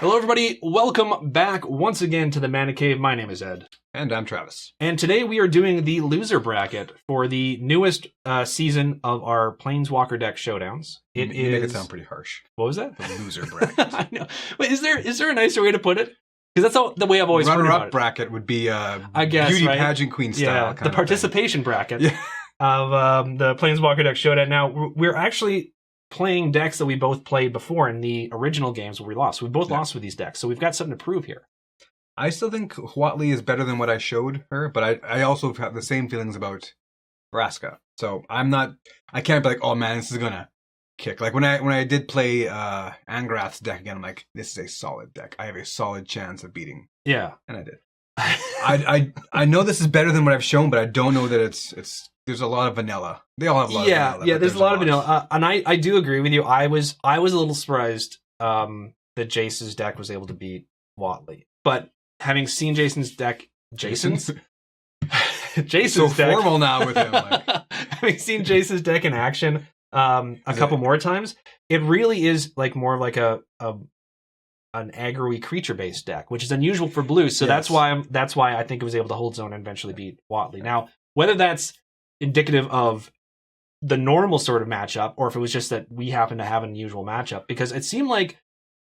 Hello, everybody. Welcome back once again to the Mana Cave. My name is Ed. And I'm Travis. And today we are doing the loser bracket for the newest season of our Planeswalker Deck Showdowns. You make it sound pretty harsh. What was that? The loser bracket. I know. Wait, is there a nicer way to put it? Because that's the way I've always heard about it. Runner-up bracket would be I guess, beauty right? pageant queen style. Yeah, the participation bracket Yeah. of the Planeswalker Deck Showdown. Now, we're actually playing decks that we both played before in the original games where we lost. We both lost with these decks, so we've got something to prove here. I still think Huatli is better than what I showed her, but I also have the same feelings about Vraska. So I can't be like, oh man, this is gonna kick. Like when I did play Angrath's deck again, I'm like, this is a solid deck. I have a solid chance of beating. Yeah. And I did. I know this is better than what I've shown, but I don't know that it's there's a lot of vanilla. They all have a lot of vanilla. Yeah, there's a lot of vanilla. And I do agree with you. I was a little surprised that Jace's deck was able to beat Huatli. But having seen Jason's deck, Jason's so deck, formal now with him. Like. Having seen Jason's deck in action a couple more times, it really is like more of like an aggro-y creature-based deck, which is unusual for blue. So that's why I think it was able to hold zone and eventually beat Huatli. Now, whether that's indicative of the normal sort of matchup, or if it was just that we happen to have an unusual matchup, because it seemed like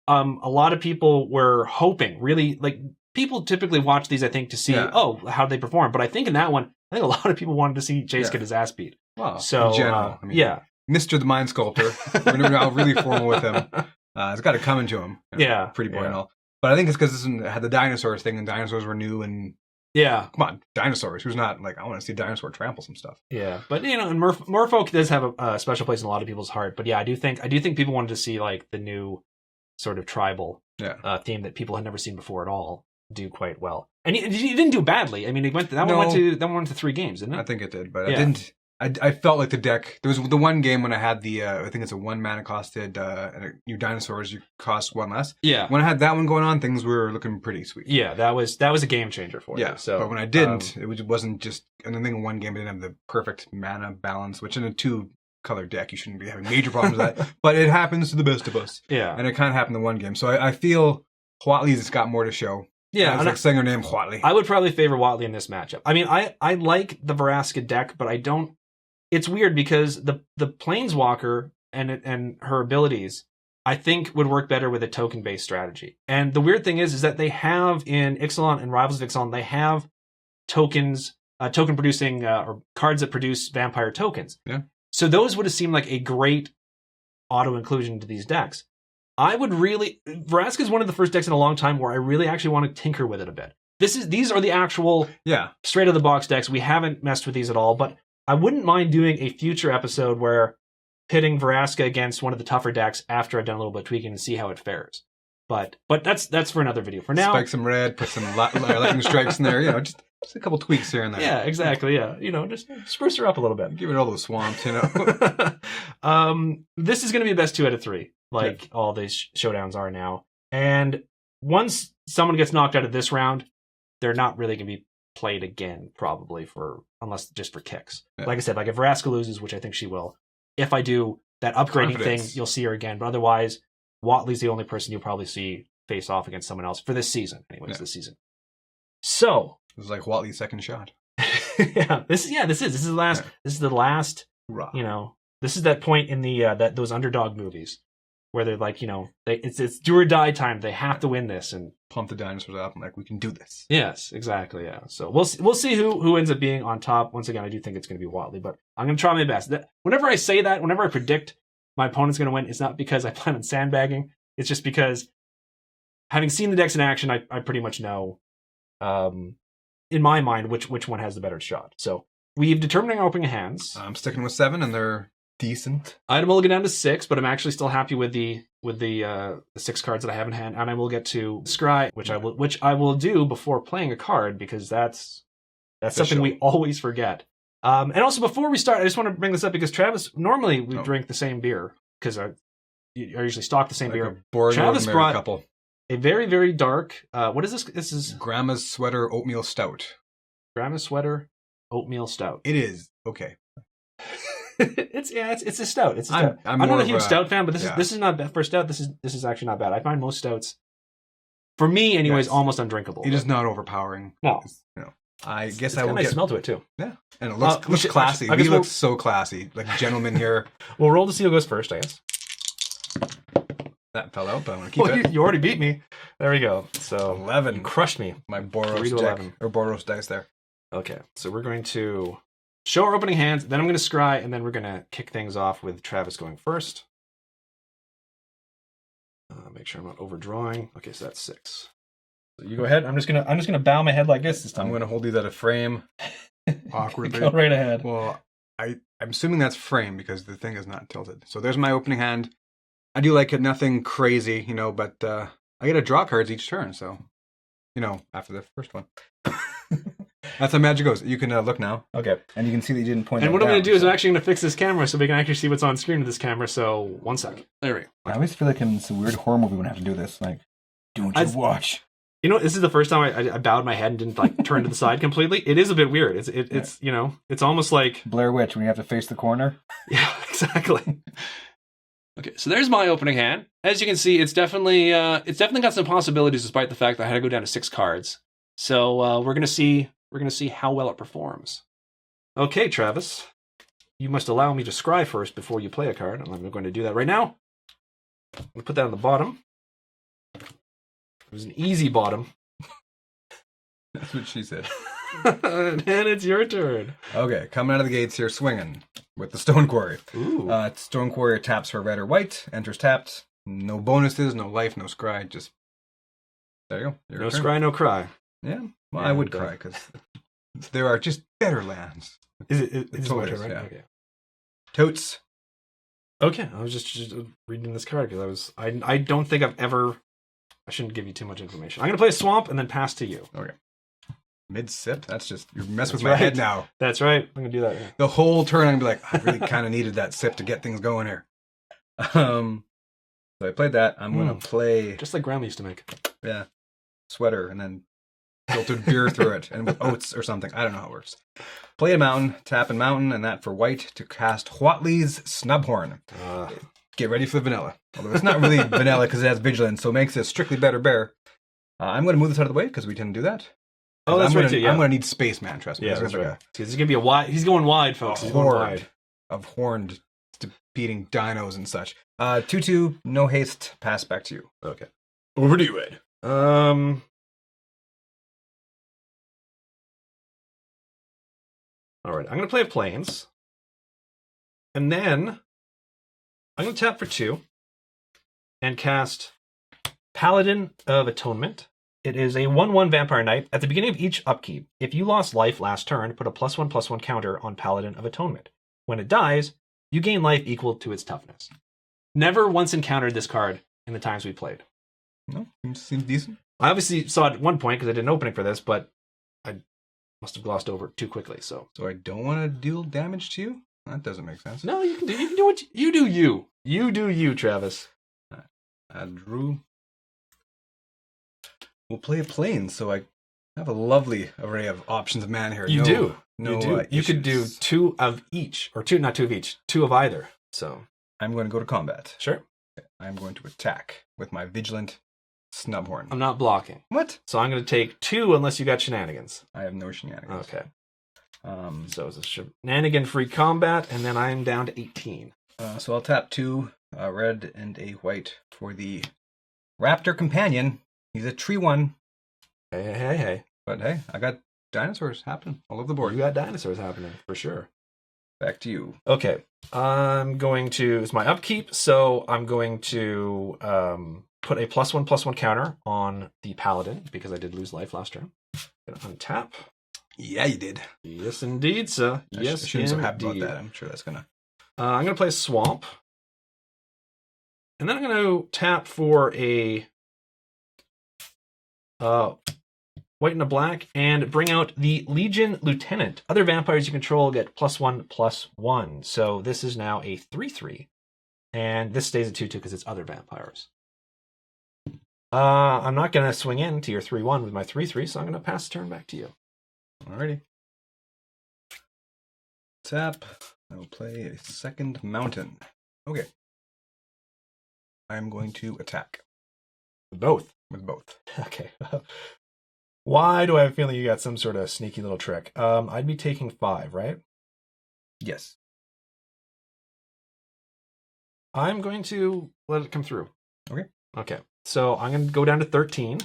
a lot of people were hoping, really, like people typically watch these, I think, to see how they perform. But I think in that one, I think a lot of people wanted to see Jace get his ass beat. Well, so in general, Mr. the Mind Sculptor, we're now really formal with him. It's got it coming to him. Pretty boy and all. But I think it's because this had the dinosaurs thing, and dinosaurs were new, and come on, dinosaurs. Who's not like, I want to see a dinosaur trample some stuff. Yeah, but and Merfolk does have a special place in a lot of people's heart. But yeah, I do think people wanted to see like the new sort of tribal theme that people had never seen before at all do quite well. And he didn't do badly. I mean, one went to 3 games, didn't it? I think it did, but I didn't. I felt like the deck. There was the one game when I had the. I think it's a 1 mana costed. And your dinosaurs you cost 1 less. Yeah. When I had that one going on, things were looking pretty sweet. Yeah, that was a game changer for you. So, but when I didn't, it wasn't just. And I think in one game it didn't have the perfect mana balance, which in a 2-color deck you shouldn't be having major problems with that. But it happens to the best of us. Yeah. And it kind of happened in one game, so I feel Huatli's got more to show. Yeah, it's like saying her name, Huatli. I would probably favor Huatli in this matchup. I mean, I like the Vraska deck, but I don't. It's weird because the Planeswalker and her abilities, I think, would work better with a token-based strategy. And the weird thing is that they have in Ixalan and Rivals of Ixalan, they have tokens, token-producing or cards that produce vampire tokens. Yeah. So those would have seemed like a great auto-inclusion into these decks. Vraska is one of the first decks in a long time where I really actually want to tinker with it a bit. These are the actual straight out of the box decks. We haven't messed with these at all, but I wouldn't mind doing a future episode where pitting Vraska against one of the tougher decks after I've done a little bit of tweaking and see how it fares. But that's for another video. For now, spike some red, put some lightning strikes in there. Just a couple tweaks here and there. Yeah, exactly. Yeah, just spruce her up a little bit. Give it all those swamps. This is going to be a best 2 out of 3, like all these showdowns are now. And once someone gets knocked out of this round, they're not really going to be played again, probably, unless just for kicks. Yeah. Like I said, like if Vraska loses, which I think she will, if I do that upgrading thing, you'll see her again. But otherwise, Huatli's the only person you'll probably see face off against someone else for this season. Anyways, this season. So it was like Huatli's second shot. This is the last. Yeah. This is the last. Hurrah. This is that point in the those underdog movies where they're like, it's do or die time. They have to win this and pump the dinosaurs up and like, we can do this. Yes, exactly. Yeah. So we'll see who ends up being on top. Once again, I do think it's going to be Huatli, but I'm going to try my best. Whenever I say that, whenever I predict my opponent's going to win, it's not because I plan on sandbagging. It's just because having seen the decks in action, I pretty much know, in my mind, which one has the better shot. So we've determined our opening hands. I'm sticking with 7, and they're decent. Item will go down to 6, but I'm actually still happy with the 6 cards that I have in hand, and I will get to Scry, which I will do before playing a card, because that's something we always forget. And also before we start, I just want to bring this up because Travis, normally we drink the same beer because I usually stock the same beer. Travis brought a very, very dark. What is this? This is Grandma's Sweater Oatmeal Stout. Grandma's Sweater Oatmeal Stout. It is okay. It's a stout. It's a stout. I'm not a huge stout fan, but this is not bad for stout. This is actually not bad. I find most stouts for me, anyways, almost undrinkable. It is not overpowering. No. I guess it's I will get... smell to it, too. Yeah. And it looks classy. We look so classy. Like gentlemen here. We'll roll to see who goes first, I guess. That fell out, but I'm going to keep it. You already beat me. There we go. So 11. You crushed me. My Boros deck. 11. Or Boros dice there. Okay. So we're going to show our opening hands. Then I'm going to scry. And then we're going to kick things off with Travis going first. Make sure I'm not overdrawing. Okay, so that's 6. So you go ahead. I'm just gonna bow my head like this time. I'm gonna hold these at a frame. Awkwardly. Go right ahead. Well, I'm assuming that's frame because the thing is not tilted. So there's my opening hand. I do like it. Nothing crazy, but I get to draw cards each turn. So, after the first one. That's how magic goes. You can look now. Okay. And you can see that you didn't point. And what I'm going to do is I'm actually going to fix this camera so we can actually see what's on screen with this camera. So 1 sec. There we go. I always feel like in some weird horror movie when I have to do this. Like, don't you watch? This is the first time I bowed my head and didn't turn to the side completely. It is a bit weird. It's it's almost like Blair Witch when you have to face the corner. Yeah, exactly. Okay, so there's my opening hand. As you can see, it's definitely got some possibilities despite the fact that I had to go down to 6 cards. So we're gonna see how well it performs. Okay, Travis, you must allow me to scry first before you play a card, and I'm going to do that right now. I'm gonna put that on the bottom. It was an easy bottom. That's what she said. And it's your turn. Okay, coming out of the gates here, swinging with the Stone Quarry. Ooh. Stone Quarry taps for red or white, enters tapped. No bonuses, no life, no scry. Just there you go. No scry, no cry. Yeah, well, I would cry because there are just better lands. Is it my turn, right? Yeah. Okay. Totes. Okay, I was just reading this card because I don't think I've ever. I shouldn't give you too much information. I'm going to play a swamp and then pass to you. Okay. Mid-sip? That's just, you're messing with my head now. That's right. I'm going to do that. Yeah. The whole turn, I'm going to be like, I really kind of needed that sip to get things going here. So I played that. I'm going to play... Just like Grandma used to make. Yeah. Sweater and then filtered beer through it and with oats or something. I don't know how it works. Play a mountain, tap and mountain, and that for white to cast Huatli's Snubhorn. Get ready for the vanilla. Although it's not really vanilla because it has vigilance, so it makes it a strictly better bear. I'm going to move this out of the way because we tend to do that. Oh, that's right too. Yeah. I'm going to need Spaceman. Trust me. Yeah, that's right. He's going to be a wide. He's going wide, folks. He's going wide. Of horned, defeating dinos and such. 2/2, no haste. Pass back to you. Okay. Over to you, Ed. All right. I'm going to play Plains, and then I'm going to tap for 2 and cast Paladin of Atonement. It is a 1/1 Vampire Knight. At the beginning of each upkeep, if you lost life last turn, put a +1/+1 counter on Paladin of Atonement. When it dies, you gain life equal to its toughness. Never once encountered this card in the times we played. No, seems decent. I obviously saw it at one point because I did an opening for this, but I must have glossed over it too quickly. So I don't want to deal damage to you? That doesn't make sense. No, you can do what you do. You do you, Travis. I drew. We'll play a plane, so I have a lovely array of options of mana here. You do. No, you could do 2 of each, or not 2 of each, 2 of either. So I'm going to go to combat. Sure. Okay. I'm going to attack with my Vigilant Snubhorn. I'm not blocking. What? So I'm going to take 2 unless you got shenanigans. I have no shenanigans. Okay. So it's a shenanigan-free combat, and then I'm down to 18. So I'll tap 2, a red and a white for the Raptor Companion. He's a tree 1. Hey. But hey, I got dinosaurs happening all over the board. You got dinosaurs happening, for sure. Back to you. Okay. It's my upkeep, so I'm going to put a +1/+1 counter on the Paladin, because I did lose life last turn. Gonna untap. Yeah, you did. Yes, indeed, sir. Yes, I shouldn't be so happy about that. I'm sure that's gonna... I'm gonna play Swamp. And then I'm gonna tap for a... white and a black, and bring out the Legion Lieutenant. Other vampires you control get +1/+1. So this is now a 3/3. And this stays at 2/2 because it's other vampires. I'm not going to swing into your 3/1 with my 3/3, so I'm going to pass the turn back to you. Alrighty. Tap. I will play a second mountain. Okay. I'm going to attack. Both. With both. Okay. Why do I have a feeling you got some sort of sneaky little trick? I'd be taking 5, right? Yes. I'm going to let it come through. Okay. Okay. So I'm going to go down to 13.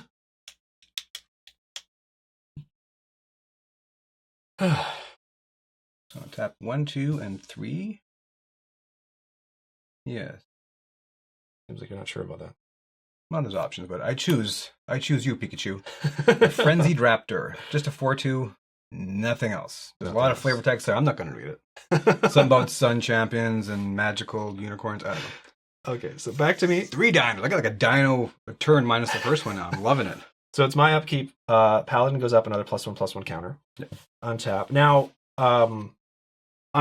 So I'll tap 1, 2, and 3. Yes. Seems like you're not sure about that. Well, there's options, but I choose you, Pikachu. Frenzied Raptor. Just a 4/2, nothing else. There's a lot of flavor text there. I'm not going to read it. Something about Sun Champions and magical unicorns. I don't know. Okay, so back to me. 3 dinos. I got like a dino turn minus the first one now. I'm loving it. So it's my upkeep. Paladin goes up another +1/+1 counter. Yep. Untap. Now, I'm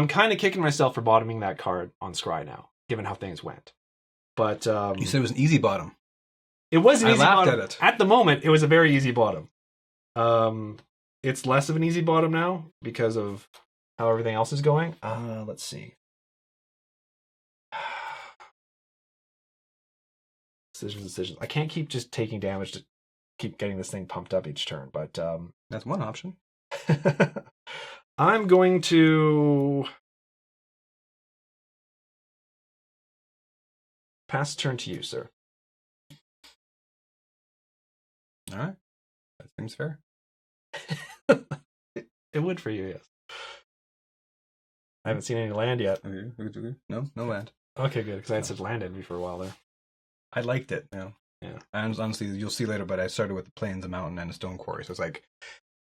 kind of kicking myself for bottoming that card on Scry now, given how things went. But you said it was an easy bottom. It was an easy bottom. At it. At the moment, it was a very easy bottom. It's less of an easy bottom now because of how everything else is going. Let's see. Decisions. I can't keep just taking damage to keep getting this thing pumped up each turn, but that's one option. I'm going to pass turn to you, sir. All right. That seems fair. It would for you, yes. I haven't seen any land yet. Okay. No land. Okay, good, because I had said land envy for a while there. I liked it, you know. Yeah. And honestly, you'll see later, but I started with the plains, a mountain, and a stone quarry. So it's like,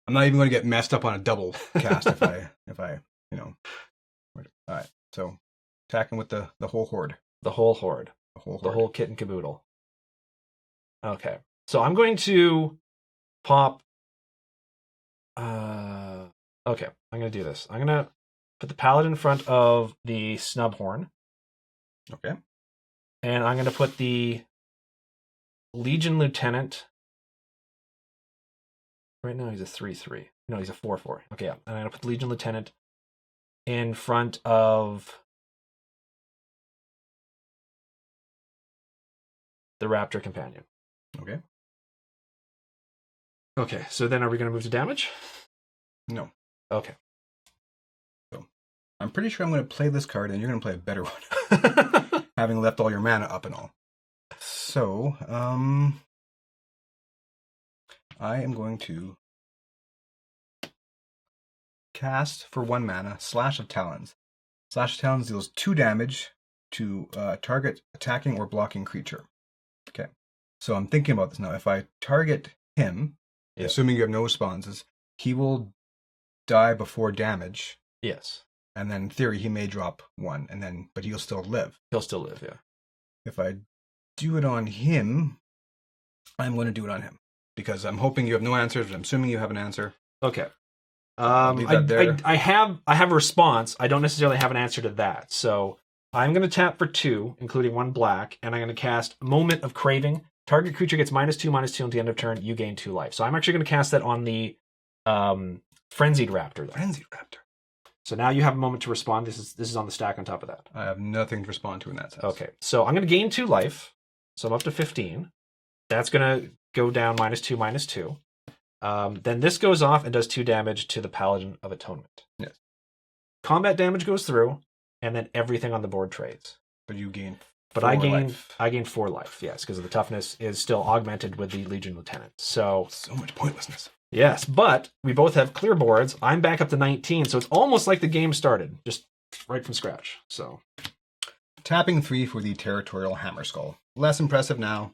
I'm not even going to get messed up on a double cast if I, you know. All right. So, attacking with the whole horde. The whole horde. The whole kit and caboodle. Okay. So I'm going to pop. Okay, I'm going to do this. I'm going to put the paladin in front of the snubhorn. Okay. And I'm going to put the Legion Lieutenant. Right now he's a 3/3. No, he's a 4/4. Okay, yeah. And I'm going to put the Legion Lieutenant in front of the Raptor Companion. Okay. Okay, so then are we going to move to damage? No. Okay. So, I'm pretty sure I'm going to play this card, and you're going to play a better one. Having left all your mana up and all. So, I am going to cast for 1 mana, Slash of Talons. Slash of Talons deals 2 damage to target attacking or blocking creature. Okay. So I'm thinking about this now. If I target him, assuming you have no responses, he will die before damage. Yes. And then in theory, he may drop 1, but he'll still live. He'll still live, yeah. If I do it on him, I'm going to do it on him. Because I'm hoping you have no answers, but I'm assuming you have an answer. Okay. I have a response. I don't necessarily have an answer to that. So I'm going to tap for 2, including 1 black, and I'm going to cast Moment of Craving. Target creature gets -2/-2 until the end of turn. You gain 2 life. So I'm actually going to cast that on the Frenzied Raptor. Though. Frenzied Raptor. So now you have a moment to respond. This is on the stack on top of that. I have nothing to respond to in that sense. Okay. So I'm going to gain 2 life. So I'm up to 15. That's going to go down -2/-2. Then this goes off and does 2 damage to the Paladin of Atonement. Yes. Combat damage goes through, and then everything on the board trades. But you gain. But I gain 4 life, yes, because the toughness is still augmented with the Legion Lieutenant. So much pointlessness. Yes, but we both have clear boards. I'm back up to 19, so it's almost like the game started, just right from scratch. So tapping 3 for the Territorial Hammer Skull. Less impressive now.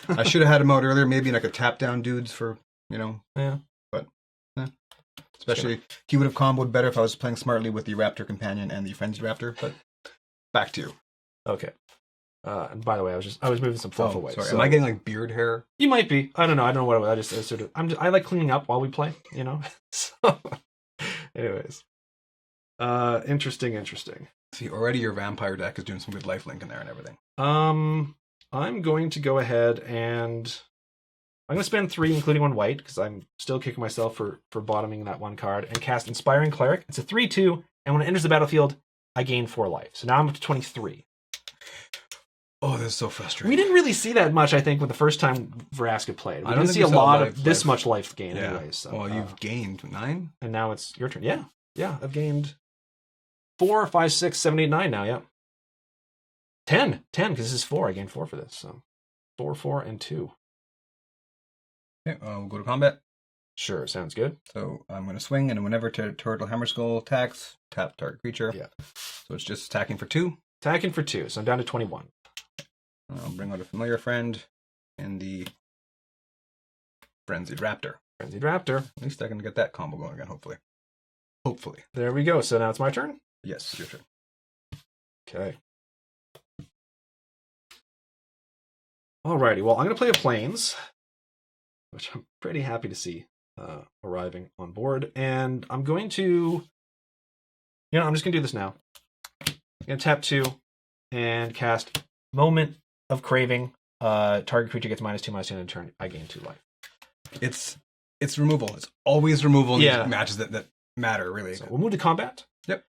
I should have had him out earlier, maybe like a tap down dudes for, you know. Yeah. But especially he would have comboed better if I was playing smartly with the Raptor Companion and the Frenzied Raptor, but back to you. Okay. And by the way, I was moving some fluff away. Sorry. So, am I getting like beard hair? You might be. I don't know. What I sort of. I like cleaning up while we play. You know. So, anyways, interesting. See, already your vampire deck is doing some good lifelink in there and everything. I'm going to go ahead and I'm going to spend 3, including 1 white, because I'm still kicking myself for bottoming that 1 card, and cast Inspiring Cleric. It's a 3/2, and when it enters the battlefield, I gain 4 life. So now I'm up to 23. Oh, this is so frustrating. We didn't really see that much, I think, with the first time Vraska played. We didn't see a lot of this much life gain anyways. So, well, you've gained 9? And now it's your turn. Yeah. Yeah, I've gained 4, 5, 6, 7, 8, 9 now, yeah. 10, because this is 4. I gained 4 for this. So 4, 4, and 2. Okay, we'll go to combat. Sure, sounds good. So I'm going to swing, and whenever Turtle Hammerskull attacks, tap target creature. Yeah. So it's just attacking for 2. Attacking for 2, so I'm down to 21. I'll bring out a familiar friend and the Frenzied Raptor. Frenzied Raptor. At least I can get that combo going again, hopefully. Hopefully. There we go. So now it's my turn? Yes, it's your turn. Okay. Alrighty, well, I'm going to play a Plains, which I'm pretty happy to see arriving on board. And I'm going to... I'm just going to do this now. I'm going to tap 2 and cast Moment of Craving. Target creature gets -2/-2 in turn. I gain 2 life. It's removal. It's always removal in these matches that matter, really. So we'll move to combat. Yep.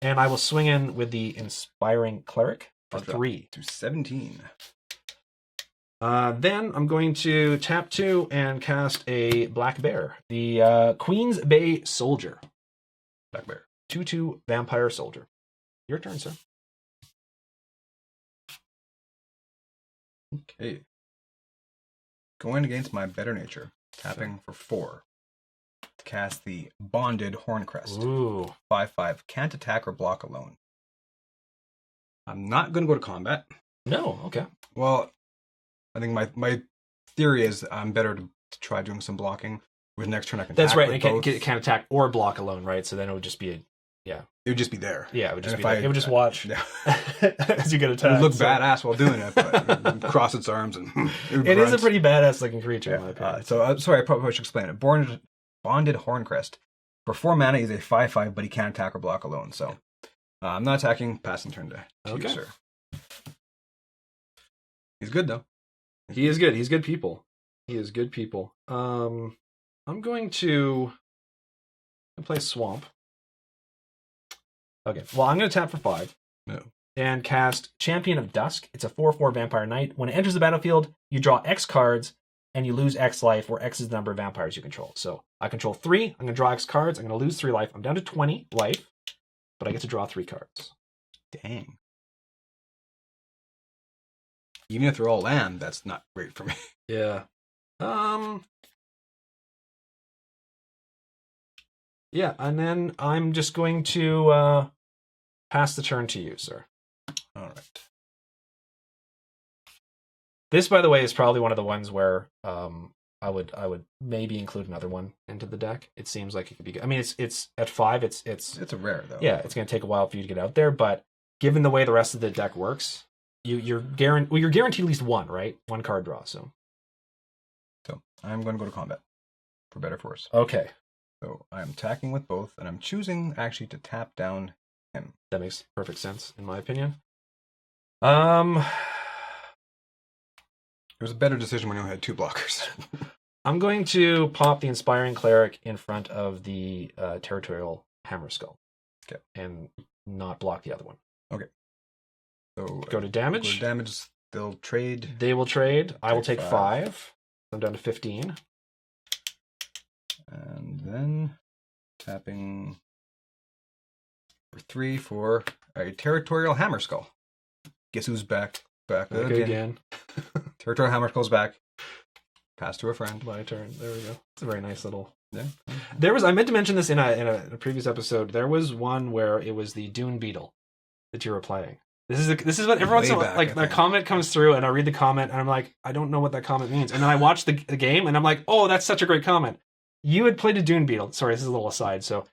And I will swing in with the Inspiring Cleric for 3. To 17. Then I'm going to tap 2 and cast a Black Bear. The Queen's Bay Soldier. Black Bear. 2/2 Vampire Soldier. Your turn, sir. Okay. Going against my better nature. Tapping for 4. To cast the Bonded Horncrest. Ooh. 5/5. Can't attack or block alone. I'm not going to go to combat. No, okay. Well, I think my theory is I'm better to try doing some blocking. With next turn I can That's attack right. It can't attack or block alone, right? So then it would just be it would just be there. Yeah, it would just be there. It would just watch as you get attacked. It would look badass while doing it, but cross its arms and it is a pretty badass looking creature, in my opinion. Sorry, I probably should explain it. Bonded Horncrest. For 4 mana, he's a 5/5, but he can't attack or block alone. So I'm not attacking. Passing turn to you, sir. He's good though. He is good. He's good people. He is good people. I'm going to play Swamp. Okay. Well, I'm going to tap for 5. No. And cast Champion of Dusk. It's a 4/4 Vampire Knight. When it enters the battlefield, you draw X cards, and you lose X life, where X is the number of vampires you control. So I control 3. I'm going to draw X cards. I'm going to lose 3 life. I'm down to 20 life, but I get to draw 3 cards. Dang. Even if they're all land, that's not great for me. Yeah. Yeah, and then I'm just going to pass the turn to you, sir. All right. This, by the way, is probably one of the ones where I would maybe include another one into the deck. It seems like it could be good. I mean, it's at 5. It's a rare though. Yeah, it's going to take a while for you to get out there, but given the way the rest of the deck works, you're guaranteed at least 1, right? 1 card draw. So I'm going to go to combat for better force. Okay. So I'm attacking with both, and I'm choosing actually to tap down him. That makes perfect sense, in my opinion. It was a better decision when you only had 2 blockers. I'm going to pop the Inspiring Cleric in front of the Territorial Hammerskull. Okay. And not block the other one. Okay. So go to damage. Go to damage. They'll trade. They will trade. I will take 5. I'm down to 15. And then tapping for 3 for a Territorial Hammerskull. Guess who's back? Back again. Territorial Hammerskull's back. Pass to a friend. My turn. There we go. It's a very nice little. Yeah. I meant to mention this in a previous episode. There was one where it was the Dune Beetle that you were playing. This is what every once in a while, like, a comment comes through and I read the comment and I'm like, I don't know what that comment means. And then I watch the game and I'm like, oh, that's such a great comment. You had played a Dune Beetle. Sorry, this is a little aside. So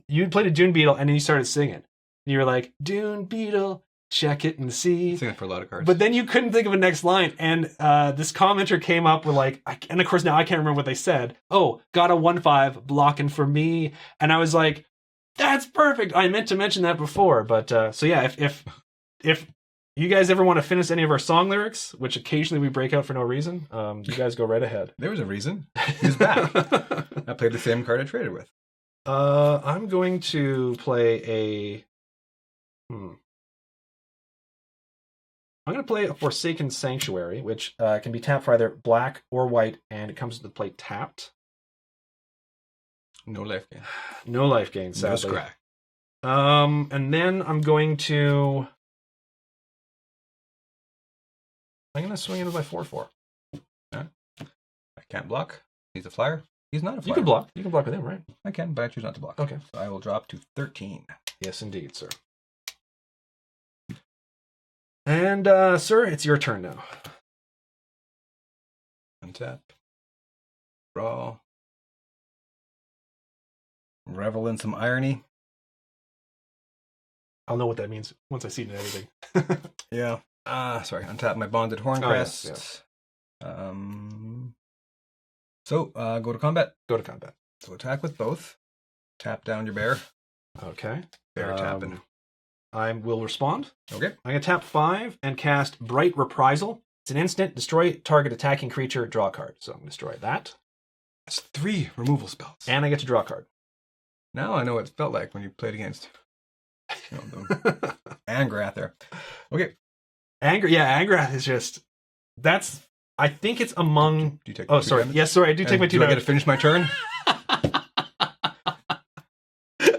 you had played a Dune Beetle and then you started singing. And you were like, Dune Beetle, check it and see. Singing for a lot of cards. But then you couldn't think of a next line. And this commenter came up with like, and of course now I can't remember what they said. Oh, got a 1/5 blocking for me. And I was like, that's perfect. I meant to mention that before. But so yeah, if you guys ever want to finish any of our song lyrics, which occasionally we break out for no reason, you guys go right ahead. There was a reason. He's back. I played the same card I traded with. I'm going to play I'm I'm going to play a Forsaken Sanctuary, which can be tapped for either black or white, and it comes into play tapped. No life gain. No life gain, sadly. No scratch. And then I'm going to swing in with my 4/4. I can't block. He's a flyer. He's not a flyer. You can block. You can block with him, right? I can, but I choose not to block. Okay. So I will drop to 13. Yes, indeed, sir. And, sir, it's your turn now. Untap. Draw. Revel in some irony. I'll know what that means once I see it in editing. Yeah. Sorry. Untap my Bonded Horncrest. Oh, yeah. So, go to combat. Go to combat. So attack with both. Tap down your bear. Okay. Bear tapping. I will respond. Okay. I'm going to tap 5 and cast Bright Reprisal. It's an instant. Destroy target attacking creature. Draw a card. So I'm going to destroy that. That's 3 removal spells. And I get to draw a card. Now I know what it felt like when you played against Angrath there. Okay. Angrath is just... That's... I think it's among... Do you take sorry. damage? Yes, sorry. I do take my 2 damage. Do I damage. get to finish my turn?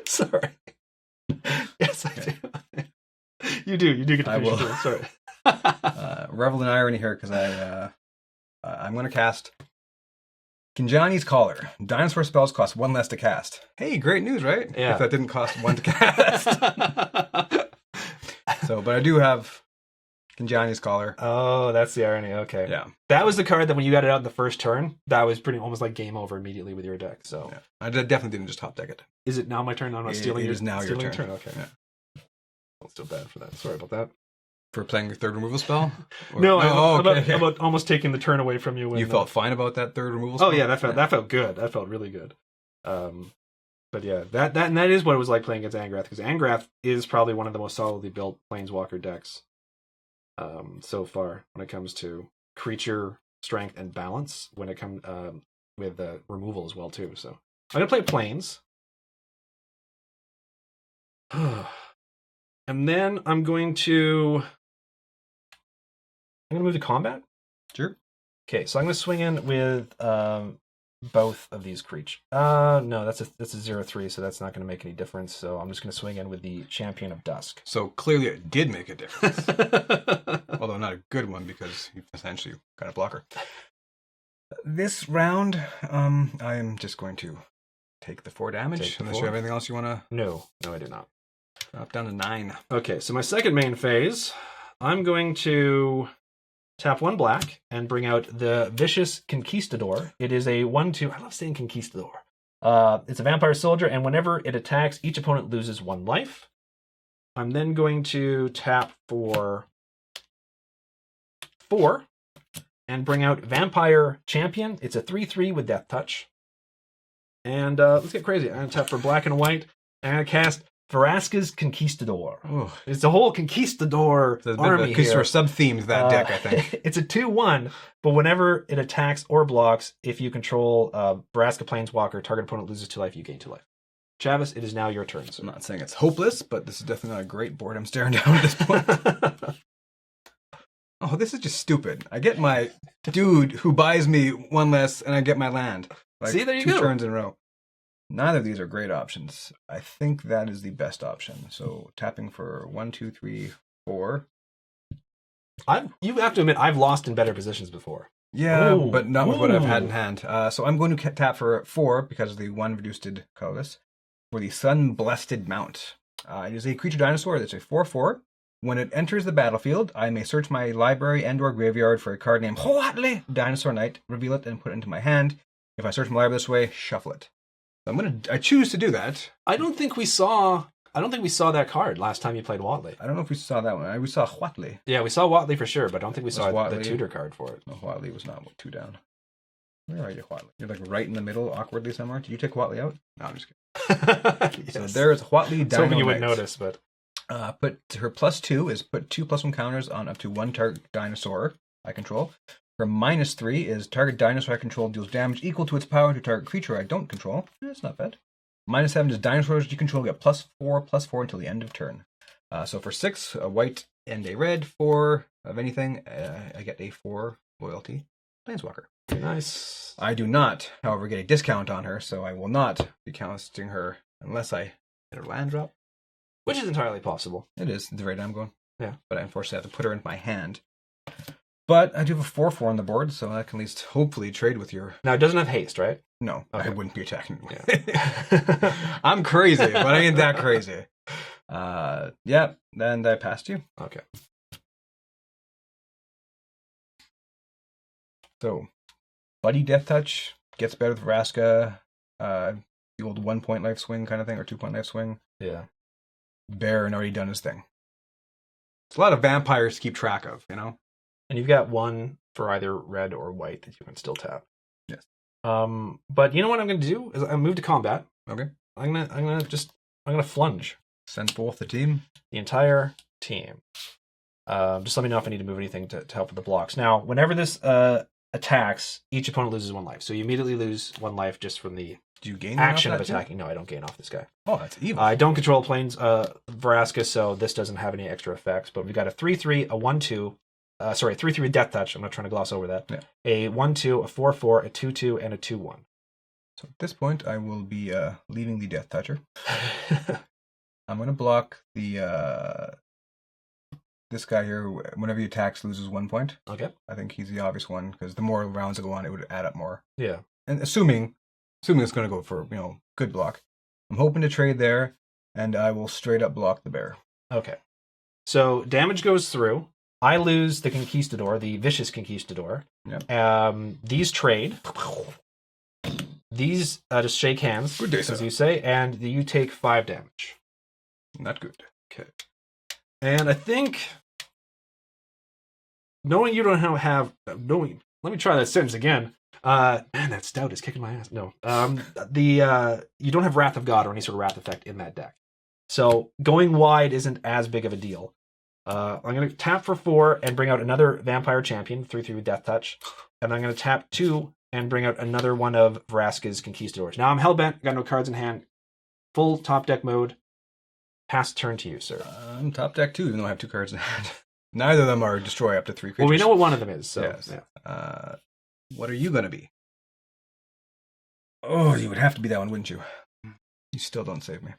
Sorry. Yes, I do. You do. You do get to finish your turn. Sorry. Revel in irony here because I'm going to cast Kinjani's Collar. Dinosaur spells cost 1 less to cast. Hey, great news, right? Yeah. If that didn't cost 1 to cast. But I do have Kinjani's Collar. Oh, that's the irony. Okay. Yeah. That was the card that when you got it out in the first turn, that was pretty almost like game over immediately with your deck. So yeah. I definitely didn't just top deck it. Is it now my turn? I'm not stealing it. It is now your turn. Okay. Yeah. I'm still bad for that. Sorry about that. For playing your 3rd removal spell? No, I'm about almost taking the turn away from you. When, you felt fine about that 3rd removal spell? Oh yeah, that felt good. That felt really good. But yeah, that is what it was like playing against Angrath, because Angrath is probably one of the most solidly built Planeswalker decks so far when it comes to creature strength and balance. When it comes with removal as well too. So I'm gonna play Plains. And then I'm going to move to combat. Sure. Okay, so I'm going to swing in with both of these creatures. No, that's a 0/3, so that's not going to make any difference. So I'm just going to swing in with the Champion of Dusk. So clearly it did make a difference. Although not a good one, because you essentially got a blocker. This round, I am just going to take the 4 damage. Unless you have anything else you want to... No, I do not. Drop down to 9. Okay, so my second main phase, I'm going to tap 1 black and bring out the Vicious Conquistador. It is a 1/2. I love saying Conquistador. It's a vampire soldier, and whenever it attacks, each opponent loses 1 life. I'm then going to tap for 4 and bring out Vampire Champion. It's a 3/3 with Death Touch. And let's get crazy. I'm going to tap for black and white, and I'm going to cast Vraska's Conquistador. Ooh. It's a whole Conquistador army here. Conquistador sub-themed that deck, I think. It's a 2/1, but whenever it attacks or blocks, if you control Vraska Planeswalker, target opponent loses 2 life, you gain 2 life. Chavis, it is now your turn. I'm not saying it's hopeless, but this is definitely not a great board I'm staring down at this point. Oh, this is just stupid. I get my dude who buys me 1 less, and I get my land. See, there you 2 go. turns in a row. Neither of these are great options. I think that is the best option. So tapping for 1, 2, 3, 4. You have to admit, I've lost in better positions before. Yeah, but not with what I've had in hand. So I'm going to tap for 4 because of the 1 reduced colorless for the Sun-Blessed Mount. It is a creature dinosaur that's a 4/4. When it enters the battlefield, I may search my library and/or graveyard for a card named Huatli, Dinosaur Knight, reveal it, and put it into my hand. If I search my library this way, shuffle it. I choose to do that. I don't think we saw that card last time you played Huatli. I don't know if we saw that one. We saw Huatli. Yeah, we saw Huatli for sure, but I don't think we saw the tutor card for it. No, Huatli was not 2 down. Where are you, Huatli? You're like right in the middle, awkwardly somewhere. Did you take Huatli out? No, I'm just kidding. Yes. So there is Huatli Dino hoping you would Knight. notice, but put her +2 is put 2 +1 counters on up to 1 target dinosaur I control. Her -3 is target dinosaur I control deals damage equal to its power to target creature I don't control. That's not bad. -7 is dinosaurs you control get +4/+4 until the end of turn. So for 6, a white and a red for of anything. I get a 4 loyalty Planeswalker. Nice. I do not, however, get a discount on her, so I will not be casting her unless I get her land drop. Which is entirely possible. It is, the rate I'm going. Yeah. But I unfortunately have to put her into my hand. But I do have a 4/4 on the board, so I can at least hopefully trade with your... Now, it doesn't have haste, right? No, okay. I wouldn't be attacking. Yeah. I'm crazy, but I ain't that crazy. Yeah, then I passed you. Okay. So, Buddy Death Touch gets better with Vraska. The old 1-point life swing kind of thing, or 2-point life swing. Yeah. Baron already done his thing. It's a lot of vampires to keep track of, you know? And you've got one for either red or white that you can still tap. Yes. But you know what I'm going to do is I move to combat. Okay. I'm gonna flunge. Send both the team. The entire team. Just let me know if I need to move anything to help with the blocks. Now, whenever this attacks, each opponent loses 1 life. So you immediately lose 1 life just from the action of attacking. No, I don't gain off this guy. Oh, that's evil. I don't control planes, Vraska, so this doesn't have any extra effects. But we've got a 3/3, a 1/2. 3/3 with Death Touch. I'm not trying to gloss over that. Yeah. A 1/2, a 4/4, a 2/2, and a 2/1. So at this point, I will be leaving the Death Toucher. I'm going to block the this guy here. Whenever he attacks, loses 1 point. Okay. I think he's the obvious one because the more rounds that go on, it would add up more. Yeah. And assuming it's going to go for good block, I'm hoping to trade there, and I will straight up block the bear. Okay. So damage goes through. I lose the Conquistador, the Vicious Conquistador. Yep. These trade. These just shake hands, good day, as you say, and you take 5 damage. Not good. Okay. And I think, knowing you don't have knowing. Let me try that sentence again. Man, that stout is kicking my ass. No. You don't have Wrath of God or any sort of Wrath effect in that deck. So going wide isn't as big of a deal. I'm going to tap for 4 and bring out another Vampire Champion, 3/3 with Death Touch. And I'm going to tap 2 and bring out another one of Vraska's Conquistadors. Now I'm hellbent, got no cards in hand. Full top deck mode. Pass turn to you, sir. I'm top deck too, even though I have 2 cards in hand. Neither of them are destroy up to 3 creatures. Well, we know what one of them is, so... Yes. Yeah. What are you going to be? Oh, you would have to be that one, wouldn't you? You still don't save me.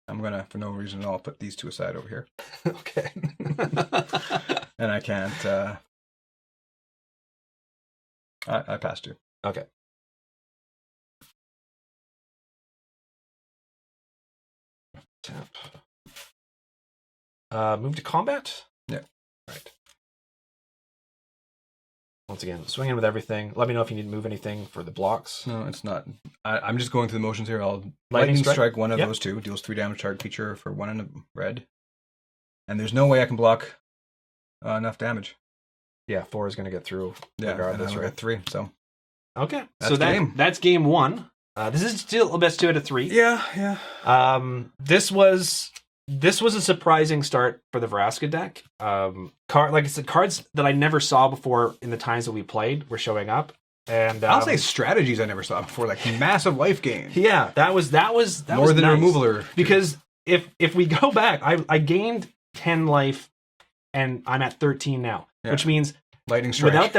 I'm going to, for no reason at all, put these 2 aside over here. Okay. And I can't... I passed you. Okay. Tap. Move to combat? Yeah. Right. Once again, swing in with everything. Let me know if you need to move anything for the blocks. No, it's not. I'm just going through the motions here. I'll Lightning strike one of those 2. Deals 3 damage target creature for 1 in a red. And there's no way I can block enough damage. Yeah, 4 is going to get through. Yeah, regardless, and I got 3, so... Okay, that's that's game 1. This is still a best 2 out of 3. Yeah. This was a surprising start for the Vraska deck. Like I said, cards that I never saw before in the times that we played were showing up, and I'll say strategies I never saw before, like massive life gain. Yeah, that was more than nice. removaler. Because if we go back, I gained 10 life, and I'm at 13 now, which means. Lightning strike. Without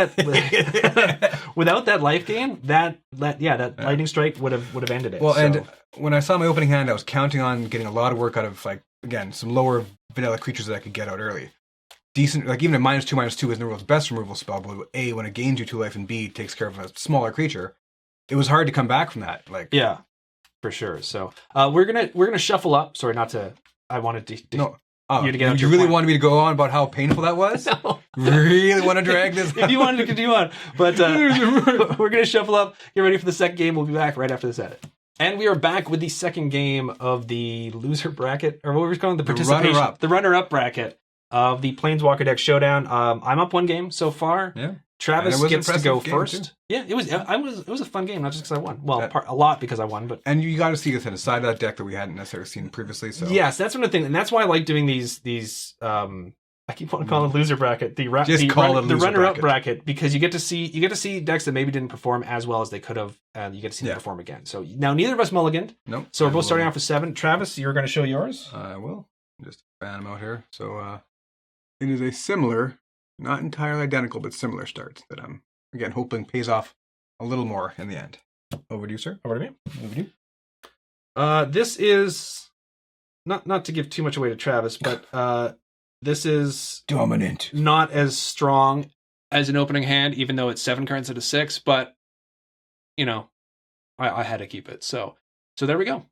that life gain, that lightning strike would have ended it. Well, and when I saw my opening hand, I was counting on getting a lot of work out of some lower vanilla creatures that I could get out early. Decent, like even a -2/-2 isn't the world's best removal spell, but A, when it gains you 2 life, and B, takes care of a smaller creature, it was hard to come back from that. Yeah, for sure. So we're gonna shuffle up. Sorry, not to. I wanted to. No. Oh, you really wanted me to go on about how painful that was? No. Really want to drag this? If you wanted to continue on. But we're going to shuffle up, get ready for the second game. We'll be back right after this edit. And we are back with the second game of the loser bracket, or what were we calling the participation? The runner-up bracket of the Planeswalker Deck Showdown. I'm up 1 game so far. Yeah. Travis gets to go first. Too. Yeah, it was a fun game, not just because I won. Well, a lot because I won, but and you got to see a side of that deck that we hadn't necessarily seen previously. So yes, that's one of the things, and that's why I like doing these. I keep wanting to call it loser bracket. The runner-up bracket, because you get to see decks that maybe didn't perform as well as they could have, and you get to see them perform again. So now neither of us mulliganed. Nope. So we're both starting off with 7. Travis, you're going to show yours. I will just fan them out here. So It is a similar, not entirely identical, but similar start that I'm, again, hoping pays off a little more in the end. Over to you, sir. Over to me. Over to you. This is, not to give too much away to Travis, but this is... dominant. Not as strong as an opening hand, even though it's 7 cards out of 6, but, you know, I had to keep it. So there we go.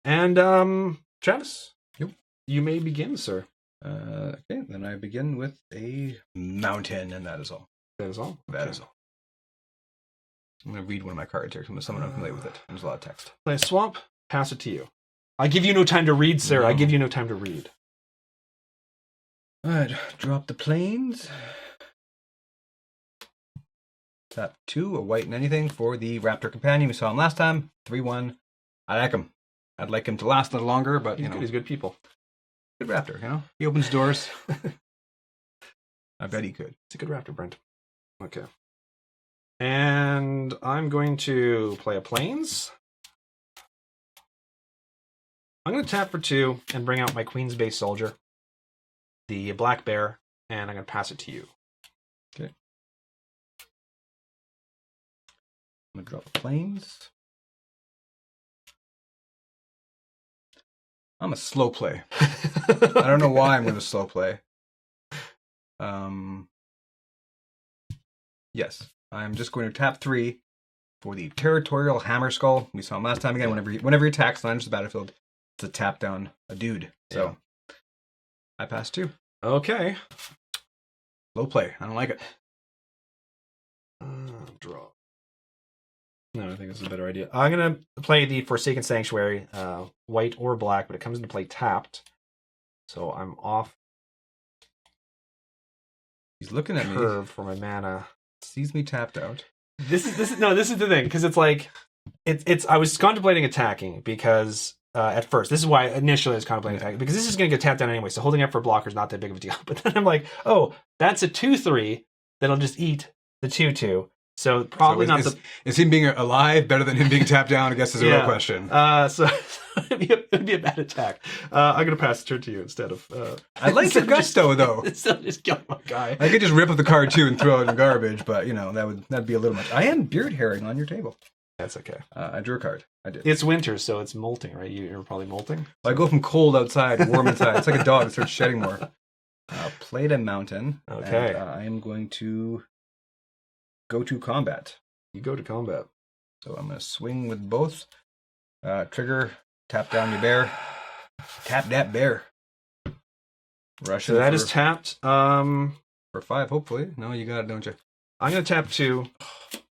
And, Travis, you may begin, sir. Okay, then I begin with a mountain, and that is all. That is all? That is all. I'm going to read one of my cards here, because I'm someone unfamiliar with it. There's a lot of text. Play a swamp, pass it to you. I give you no time to read, sir. No. I give you no time to read. Alright, drop the planes. Tap 2, a white and anything for the Raptor Companion. We saw him last time. 3-1. I like him. I'd like him to last a little longer, but, you know. He's good people. Good Raptor, you know? He opens doors. I bet he could. It's a good Raptor, Brent. Okay. And I'm going to play a Plains. I'm going to tap for 2 and bring out my Queen's Base Soldier, the Black Bear, and I'm going to pass it to you. Okay. I'm going to drop the Plains. I'm a slow play. I don't know why I'm going to slow play. Yes, I'm just going to tap 3 for the Territorial Hammer Skull. We saw him last time again. Whenever he attacks, enters the battlefield, it's a tap down a dude. So I pass 2. Okay. Low play. I don't like it. Draw. No, I think this is a better idea. I'm going to play the Forsaken Sanctuary, white or black, but it comes into play tapped. So I'm off. He's looking at me. Curve for my mana. Sees me tapped out. This is the thing, because it's like I was contemplating attacking because at first, this is why initially I was contemplating attacking, because this is going to get tapped down anyway. So holding up for a blocker is not that big of a deal. But then I'm like, oh, that's a 2/3 that'll just eat the 2/2. So probably is him being alive better than him being tapped down? I guess is a real question. So it'd be a bad attack. I'm gonna pass the turn to you instead of. I like your gusto though. Instead of just kill my guy. I could just rip up the card too and throw it in the garbage, but you know that'd be a little much. I am beard herring on your table. That's okay. I drew a card. I did. It's winter, so it's molting, right? You're probably molting. I go from cold outside, warm inside. It's like a dog that starts shedding more. Played a mountain. Okay. And, I am going to go to combat. You go to combat. So I'm going to swing with both. Trigger, tap down your bear. Tap that bear. Russian. So that is tapped. For 5, hopefully. No, you got it, don't you? I'm going to tap 2.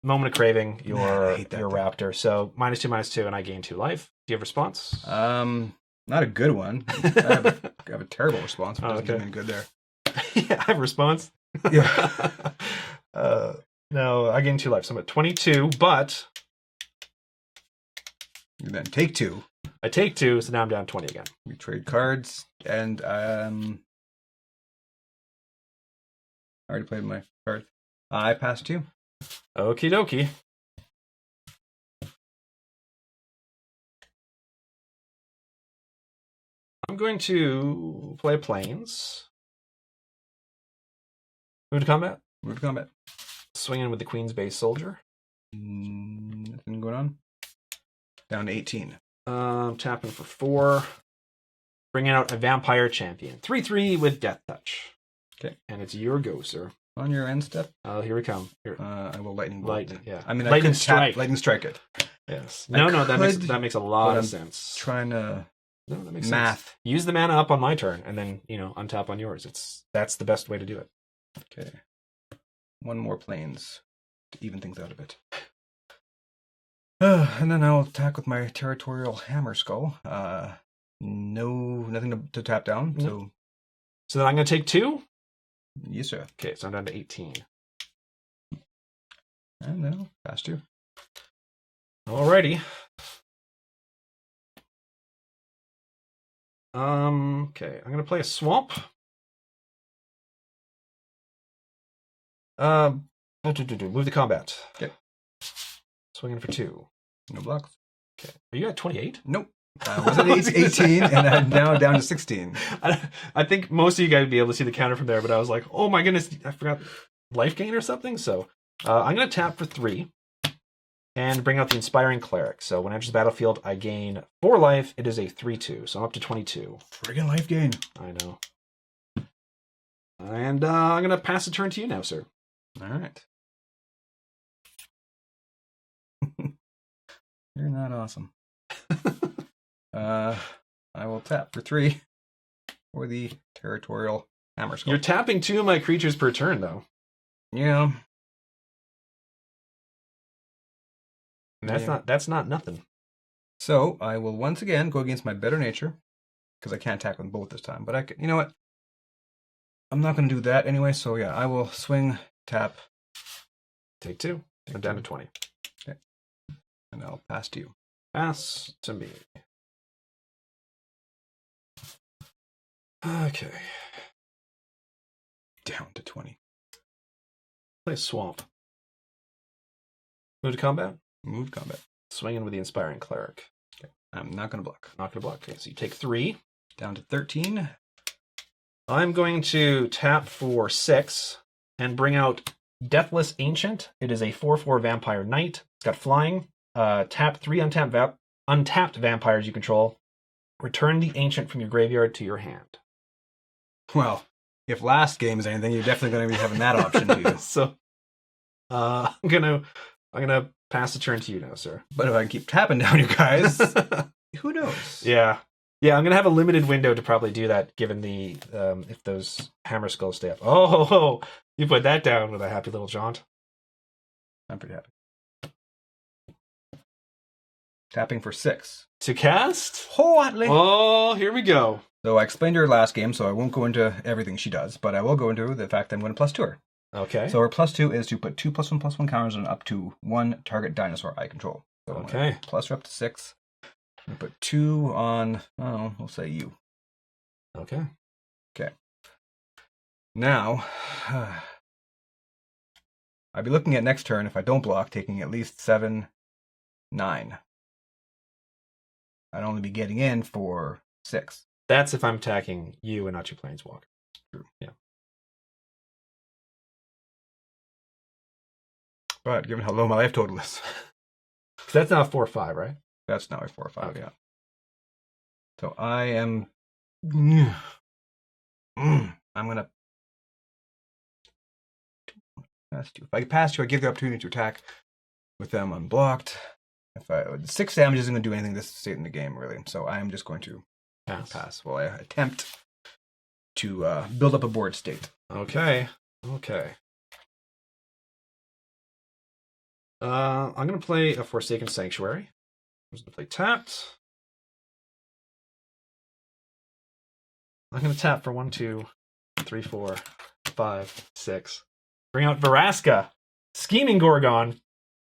Moment of Craving, your Raptor. So -2/-2, and I gain 2 life. Do you have a response? Not a good one. I have a terrible response, but doesn't give me good there. Yeah, I have a response. Yeah. No, I gain 2 life, so I'm at 22, but... You then take 2. I take 2, so now I'm down 20 again. We trade cards, and I already played my card. I passed 2. Okie dokie. I'm going to play Plains. Move to combat. Move to combat. Swinging with the Queen's Base Soldier. Nothing going on. Down to 18. Tapping for 4. Bringing out a Vampire Champion. 3/3 with Death Touch. Okay. And it's your go, sir. On your end step. Here we come. Here. I will lightning bolt. Lightning, yeah. I mean, lightning strike. Lightning strike it. Yes. No, that makes a lot of sense. Trying to that makes math. Sense. Use the mana up on my turn, and then untap on yours. That's the best way to do it. Okay. 1 more planes to even things out a bit. And then I'll attack with my Territorial Hammer Skull. Nothing to tap down. Nope. So then I'm going to take 2? Yes, sir. Okay, so I'm down to 18. And then I'll pass 2. Alrighty. Okay, I'm going to play a Swamp. Move to combat. Okay. Swinging for 2. No blocks. Okay. Are you at 28? Nope. Was it 18? And I'm now down to 16. I think most of you guys would be able to see the counter from there, but I was like, oh my goodness, I forgot life gain or something. So I'm going to tap for 3 and bring out the Inspiring Cleric. So when it enters the battlefield, I gain 4 life. It is a 3/2, so I'm up to 22. Friggin' life gain. I know. And I'm going to pass the turn to you now, sir. All right. You're not awesome. I will tap for 3 for the Territorial Hammer Skull. You're tapping 2 of my creatures per turn, though. Yeah. And that's not nothing. So I will once again go against my better nature because I can't attack them both this time. But I can, you know what? I'm not going to do that anyway. So yeah, I will swing, tap, take 2. I'm down to 20. Okay, and I'll pass to you. Pass to me. Okay. Down to 20. Play Swamp. Move to combat? Move to combat. Swinging with the Inspiring Cleric. Okay. I'm not going to block. Not going to block. Okay, so you take 3. Down to 13. I'm going to tap for 6 and bring out Deathless Ancient. It is a 4/4 Vampire Knight. It's got flying. Tap 3 untapped vampires you control. Return the Ancient from your graveyard to your hand. Well, if last game is anything, you're definitely going to be having that option too. So, I'm gonna pass the turn to you now, sir. But if I can keep tapping down you guys, who knows? Yeah, I'm gonna have a limited window to probably do that, given the if those Hammer Skulls stay up. Oh, you put that down with a happy little jaunt. I'm pretty happy. Tapping for 6 to cast. Huatli. Oh, here we go. So I explained her last game, so I won't go into everything she does, but I will go into the fact that I'm going to +2 her. Okay. So her +2 is to put 2 +1/+1 counters on up to 1 target dinosaur I control. So okay. Plus her up to 6. And put 2 on, we'll say you. Okay. Okay. Now, I'd be looking at next turn, if I don't block, taking at least 7, 9. I'd only be getting in for 6. That's if I'm attacking you and not your Planeswalker. True. Yeah. But given how low my life total is. So that's now a 4/5, right? That's now a 4/5, okay. Yeah. So I am... I'm going to... Pass you. If I pass you, I give the opportunity to attack with them unblocked. 6 damage isn't going to do anything this state in the game, really. So I am just going to pass while I attempt to build up a board state. Okay. I'm going to play a Forsaken Sanctuary. I'm just going to play tapped. I'm going to tap for 1, 2, 3, 4, 5, 6. Bring out Vraska. Scheming Gorgon.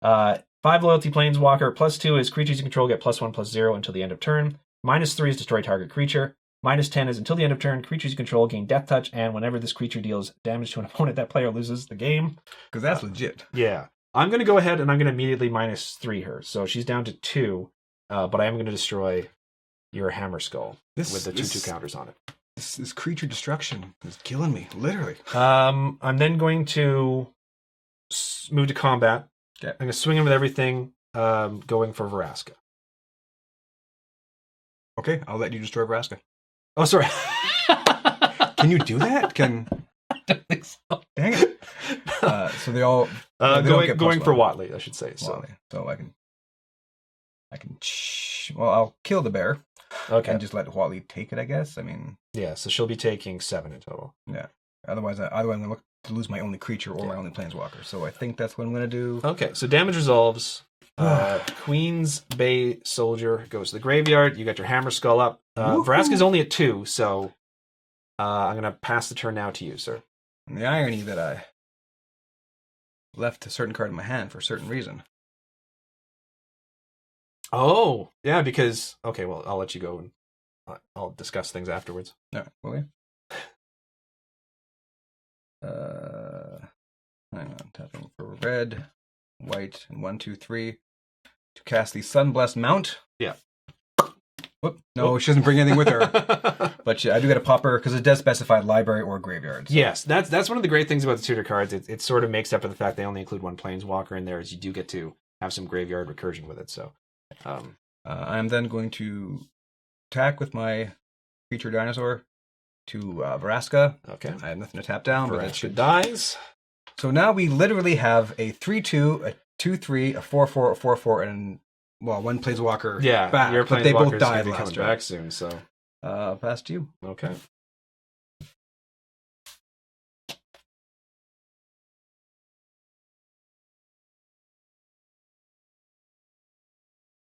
5 loyalty Planeswalker. +2 is creatures you control get +1/+0 until the end of turn. -3 is destroy target creature. -10 is until the end of turn, creatures you control gain Death Touch, and whenever this creature deals damage to an opponent, that player loses the game. Because that's legit. Yeah. I'm going to go ahead and I'm going to immediately -3 her. So she's down to 2, but I am going to destroy your Hammer Skull with the 2/2 counters on it. This creature destruction is killing me, literally. I'm then going to move to combat. Okay. I'm going to swing in with everything, going for Vraska. Okay, I'll let you destroy Vraska. Oh, sorry. Can you do that? I don't think so. Dang it. So they all... going for Huatli, I should say. So I can... Well, I'll kill the bear. Okay. And just let Huatli take it, I guess. I mean... Yeah, so she'll be taking 7 in total. Yeah. Otherwise I'm going to look to lose my only creature or my only Planeswalker. So I think that's what I'm going to do. Okay, so damage resolves. Queen's Bay Soldier goes to the graveyard. You got your Hammer Skull up. Vraska's only at 2, so I'm going to pass the turn now to you, sir. And the irony that I left a certain card in my hand for a certain reason. Oh, yeah, because... Okay, well, I'll let you go and I'll discuss things afterwards. All right, will you? Hang on, tapping for red, white, and 1, 2, 3 to cast the Sunblessed Mount. Yeah. Whoop. No, she doesn't bring anything with her. But I do get a popper because it does specify library or graveyard. So. Yes, that's one of the great things about the tutor cards. It sort of makes up for the fact they only include one Planeswalker in there, is you do get to have some graveyard recursion with it. So, I'm then going to attack with my creature Dinosaur to Vraska. Okay. I have nothing to tap down, Vraska but that should dies. So now we literally have a 3/2, a 2/3, a 4/4, a 4/4, and one Planeswalker. Yeah, back, your but they both Planeswalker's died gonna be last coming turn. back soon. So, past you. Okay.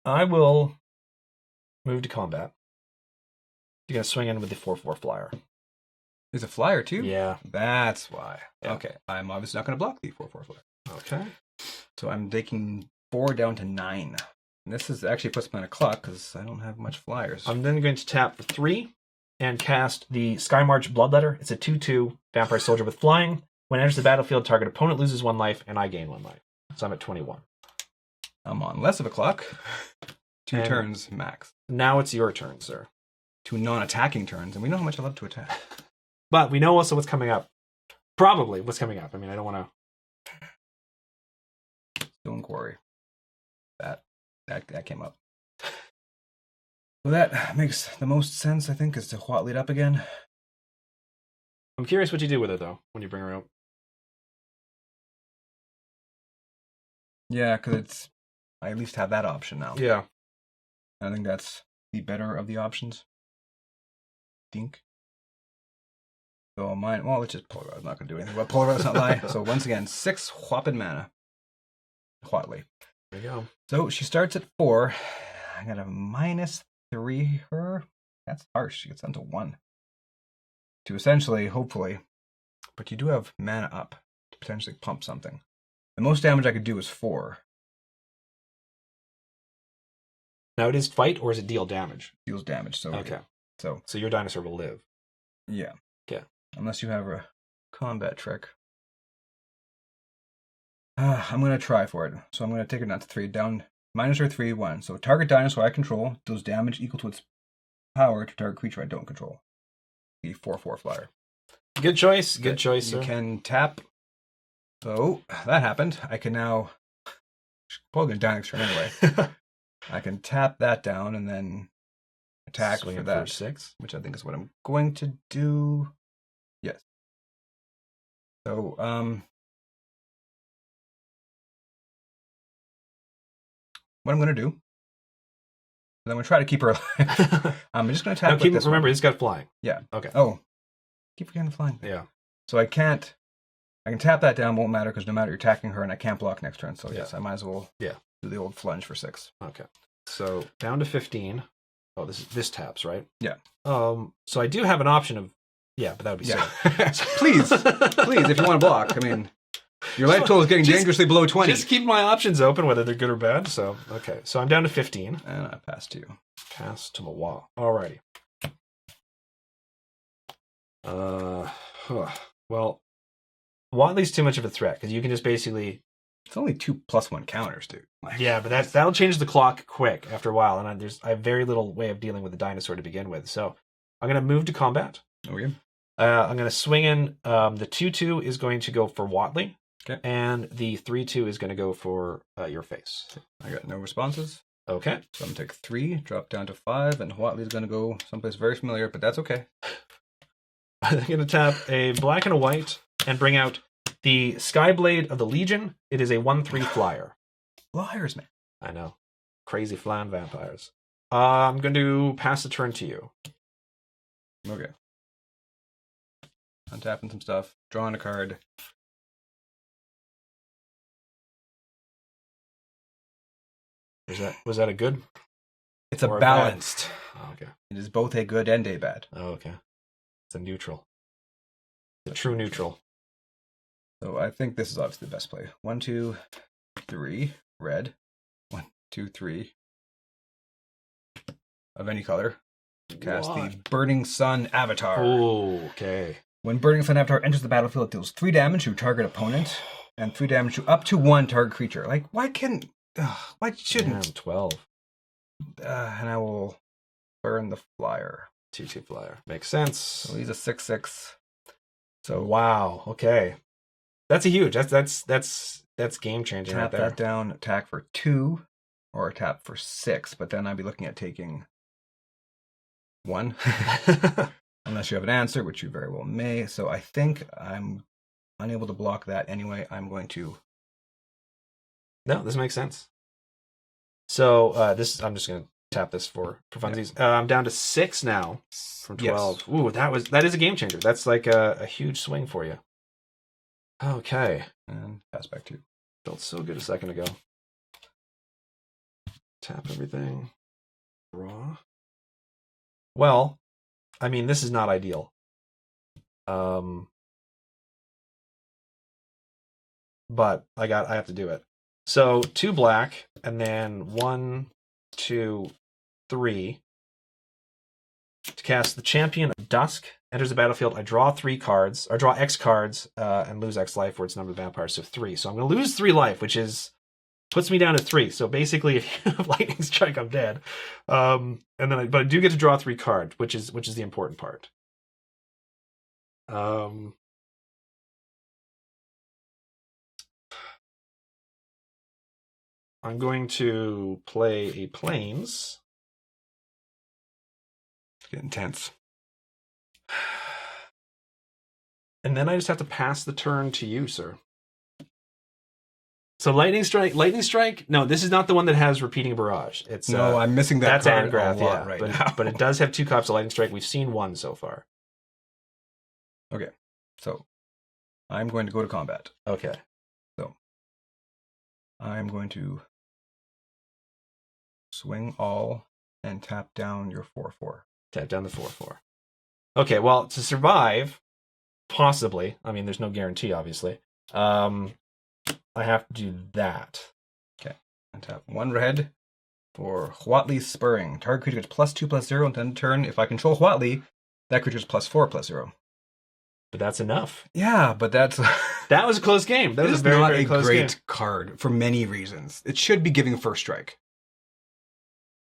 I will move to combat. You're going to swing in with the 4/4 flyer. There's a flyer too? Yeah. That's why. Yeah. Okay. I'm obviously not going to block the 4/4 flyer. Okay. So I'm taking 4 down to 9. And this is actually puts me on a clock because I don't have much flyers. I'm then going to tap for 3 and cast the Skymarch Bloodletter. It's a 2/2 vampire soldier with flying. When it enters the battlefield, target opponent loses 1 life, and I gain 1 life. So I'm at 21. I'm on less of a clock. 2 And turns max. Now it's your turn, sir. 2 non-attacking turns, and we know how much I love to attack. But we know also what's coming up. Probably what's coming up. I mean, I don't want to... Stone Quarry. That came up. So that makes the most sense, I think, is to Huatli it up again. I'm curious what you do with it, though, when you bring her out. Yeah, because I at least have that option now. Yeah. I think that's the better of the options. Dink. So mine, let's just pull it out. I'm not going to do anything. But pull it out, let's not lie. So once again, 6 whopping mana. Huatli. There you go. So she starts at 4. I got a -3 her. That's harsh. She gets down to 1. To essentially, hopefully, but you do have mana up to potentially pump something. The most damage I could do is 4. Now it is fight, or is it deal damage? Deals damage. So okay. So your dinosaur will live. Yeah. Yeah. Unless you have a combat trick. I'm going to try for it. So I'm going to take it down to 3. Down -3, 1. So target dinosaur I control deals damage equal to its power to target creature I don't control. The 4/4 flyer. Good choice. Good choice, sir. You can tap. So that happened. I can now... Probably going to die next turn anyway. I can tap that down and then attack Swing for that. For 6. Which I think is what I'm going to do. Yes. So, what I'm going to do, and I'm going to try to keep her alive. I'm just going to attack with this remember, one. he's got flying. Yeah. Okay. Oh, keep forgetting the flying. Yeah. So I can tap that down, won't matter, because no matter you're attacking her, and I can't block next turn. So yes, I might as well do the old flunge for 6. Okay. So down to 15. Oh, this taps, right? Yeah. So I do have an option of, but that would be silly. Please, if you want to block. I mean, your life total is getting dangerously below 20. Just keep my options open, whether they're good or bad. So, okay. So I'm down to 15. And I pass to you. Pass to Mawa. Alrighty. Well, Huatli's too much of a threat, because you can just basically... It's only 2+1 counters, dude. Yeah, but that'll change the clock quick after a while, and I have very little way of dealing with the dinosaur to begin with. So I'm going to move to combat. Okay. I'm going to swing in. The 2/2 is going to go for Huatli. Okay. And the 3/2 is going to go for your face. I got no responses. Okay. So I'm going to take 3, drop down to 5, and Huatli is going to go someplace very familiar, but that's okay. I'm going to tap a black and a white and bring out the Skyblade of the Legion. It is a 1/3 flyer. Flyers, man. I know. Crazy flying vampires. I'm going to pass the turn to you. Okay. Untapping some stuff. Drawing a card. Was that a good? It's a balanced. Oh, okay. It is both a good and a bad. Oh, okay. It's a neutral. A true neutral. So I think this is obviously the best play. 1, 2, 3, red. 1, 2, 3. Of any color. Cast the Burning Sun Avatar. Oh, okay. When Burning Sun Avatar enters the battlefield, it deals 3 damage to target opponent and 3 damage to up to 1 target creature. Like, why shouldn't? Damn, 12. And I will burn the flyer. 2/2 flyer. Makes sense. So he's a 6/6. So wow. Okay. That's a huge. That's game changing right there. Tap that down, attack for 2, or tap for 6, but then I'd be looking at taking 1. Unless you have an answer, which you very well may. So I think I'm unable to block that anyway. I'm going to... No, this makes sense. So I'm just going to tap this for funsies. Yeah. I'm down to 6 now from 12. Yes. Ooh, that is a game changer. That's like a huge swing for you. Okay. And pass back 2. Felt so good a second ago. Tap everything. Draw. Well, I mean, this is not ideal. But I have to do it. So 2 black, and then 1, 2, 3. To cast the Champion of Dusk. Enters the battlefield. I draw 3 cards, or draw X cards, and lose X life, where it's number of vampires, so 3. So I'm going to lose 3 life, which puts me down to 3. So basically, if you have Lightning Strike, I'm dead. But I do get to draw 3 cards, which is the important part. I'm going to play a Plains. It's getting tense. And then I just have to pass the turn to you, sir. So Lightning Strike. No, this is not the one that has Repeating Barrage. It's I'm missing that. That's card Angrath, a lot right now. But it does have 2 copies of Lightning Strike. We've seen 1 so far. Okay, so I'm going to go to combat. Okay. So I'm going to swing all and tap down your 4/4. Tap down the 4/4. Okay, well, to survive, possibly, I mean, there's no guarantee, obviously, I have to do that. Okay, and tap 1 red for Huatli Spurring. Target creature gets +2/+0 until end turn. If I control Huatli, that creature is +4/+0. But that's enough. Yeah, but that was a close game. That was a very, very close game. Not a great card for many reasons. It should be giving first strike.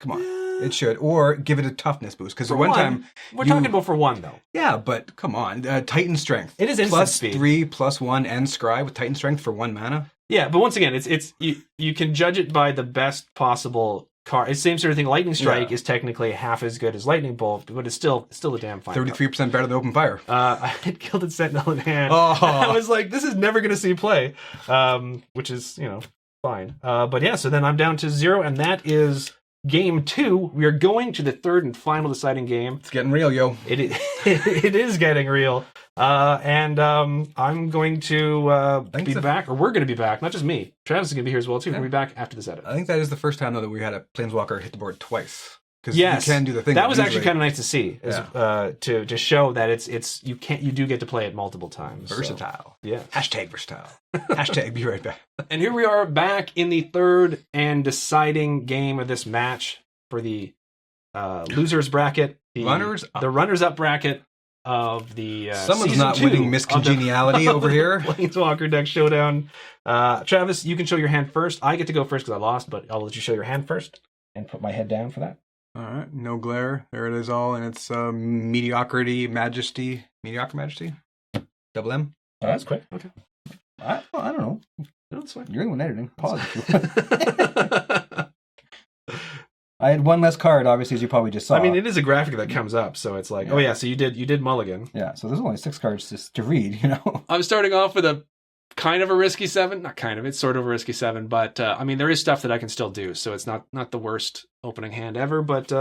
Come on. It should. Or give it a toughness boost. Because one time... We're talking about for 1, though. Yeah, but come on. Titan Strength. It is instant speed. +3, +1, and Scry with Titan Strength for 1 mana. Yeah, but once again, it's you can judge it by the best possible card. It's the same sort of thing. Lightning Strike is technically half as good as Lightning Bolt, but it's still a damn fine 33% better than Open Fire. I had Gilded Sentinel in hand. Oh. I was like, this is never going to see play, which is, fine. But yeah, so then I'm down to 0, and that is... Game 2, we are going to the 3rd and final deciding game. It's getting real, yo. It is getting real. And I'm going to be back, or we're going to be back, not just me. Travis is going to be here as well, too. We'll be back after this edit. I think that is the first time, though, that we had a Planeswalker hit the board twice. Because you can do the thing. That was actually kind of nice to see, to show that you do get to play it multiple times. Versatile. So. Yeah. #versatile. #be right back. And here we are back in the 3rd and deciding game of this match for the losers bracket, the runners up bracket of the someone's not winning miscongeniality over here. Planeswalker Deck Showdown. Travis, you can show your hand first. I get to go first because I lost, but I'll let you show your hand first and put my head down for that. All right, no glare. There it is, all in its mediocrity, majesty, mediocre majesty. Double M. Oh, that's quick. Okay. I don't know. No, that's fine. You're the one editing. Pause. I had 1 less card, obviously, as you probably just saw. I mean, it is a graphic that comes up, so it's like, oh yeah, so you did mulligan. Yeah, so there's only 6 cards to read, I'm starting off with a kind of a risky 7. Not kind of, it's sort of a risky 7, but I mean, there is stuff that I can still do, so it's not the worst opening hand ever, but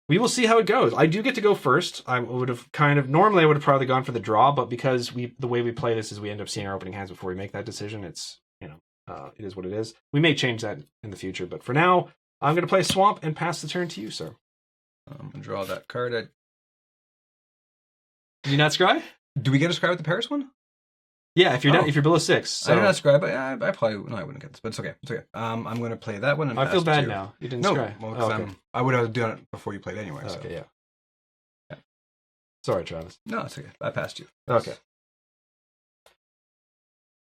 we will see how it goes. I do get to go first. Normally I would have probably gone for the draw, but because the way we play this is we end up seeing our opening hands before we make that decision, it's, it is what it is. We may change that in the future, but for now, I'm going to play Swamp and pass the turn to you, sir. I'm going to draw that card. Did you not scry? Do we get a scry with the Paris one? Yeah, if you're below 6. So. I did not scry, but I probably... No, I wouldn't get this, but it's okay. It's okay. I'm going to play that one and I feel bad now. You didn't scry. Well, okay. I would have done it before you played anyway. Okay, so. yeah. Sorry, Travis. No, it's okay. I passed you. Okay.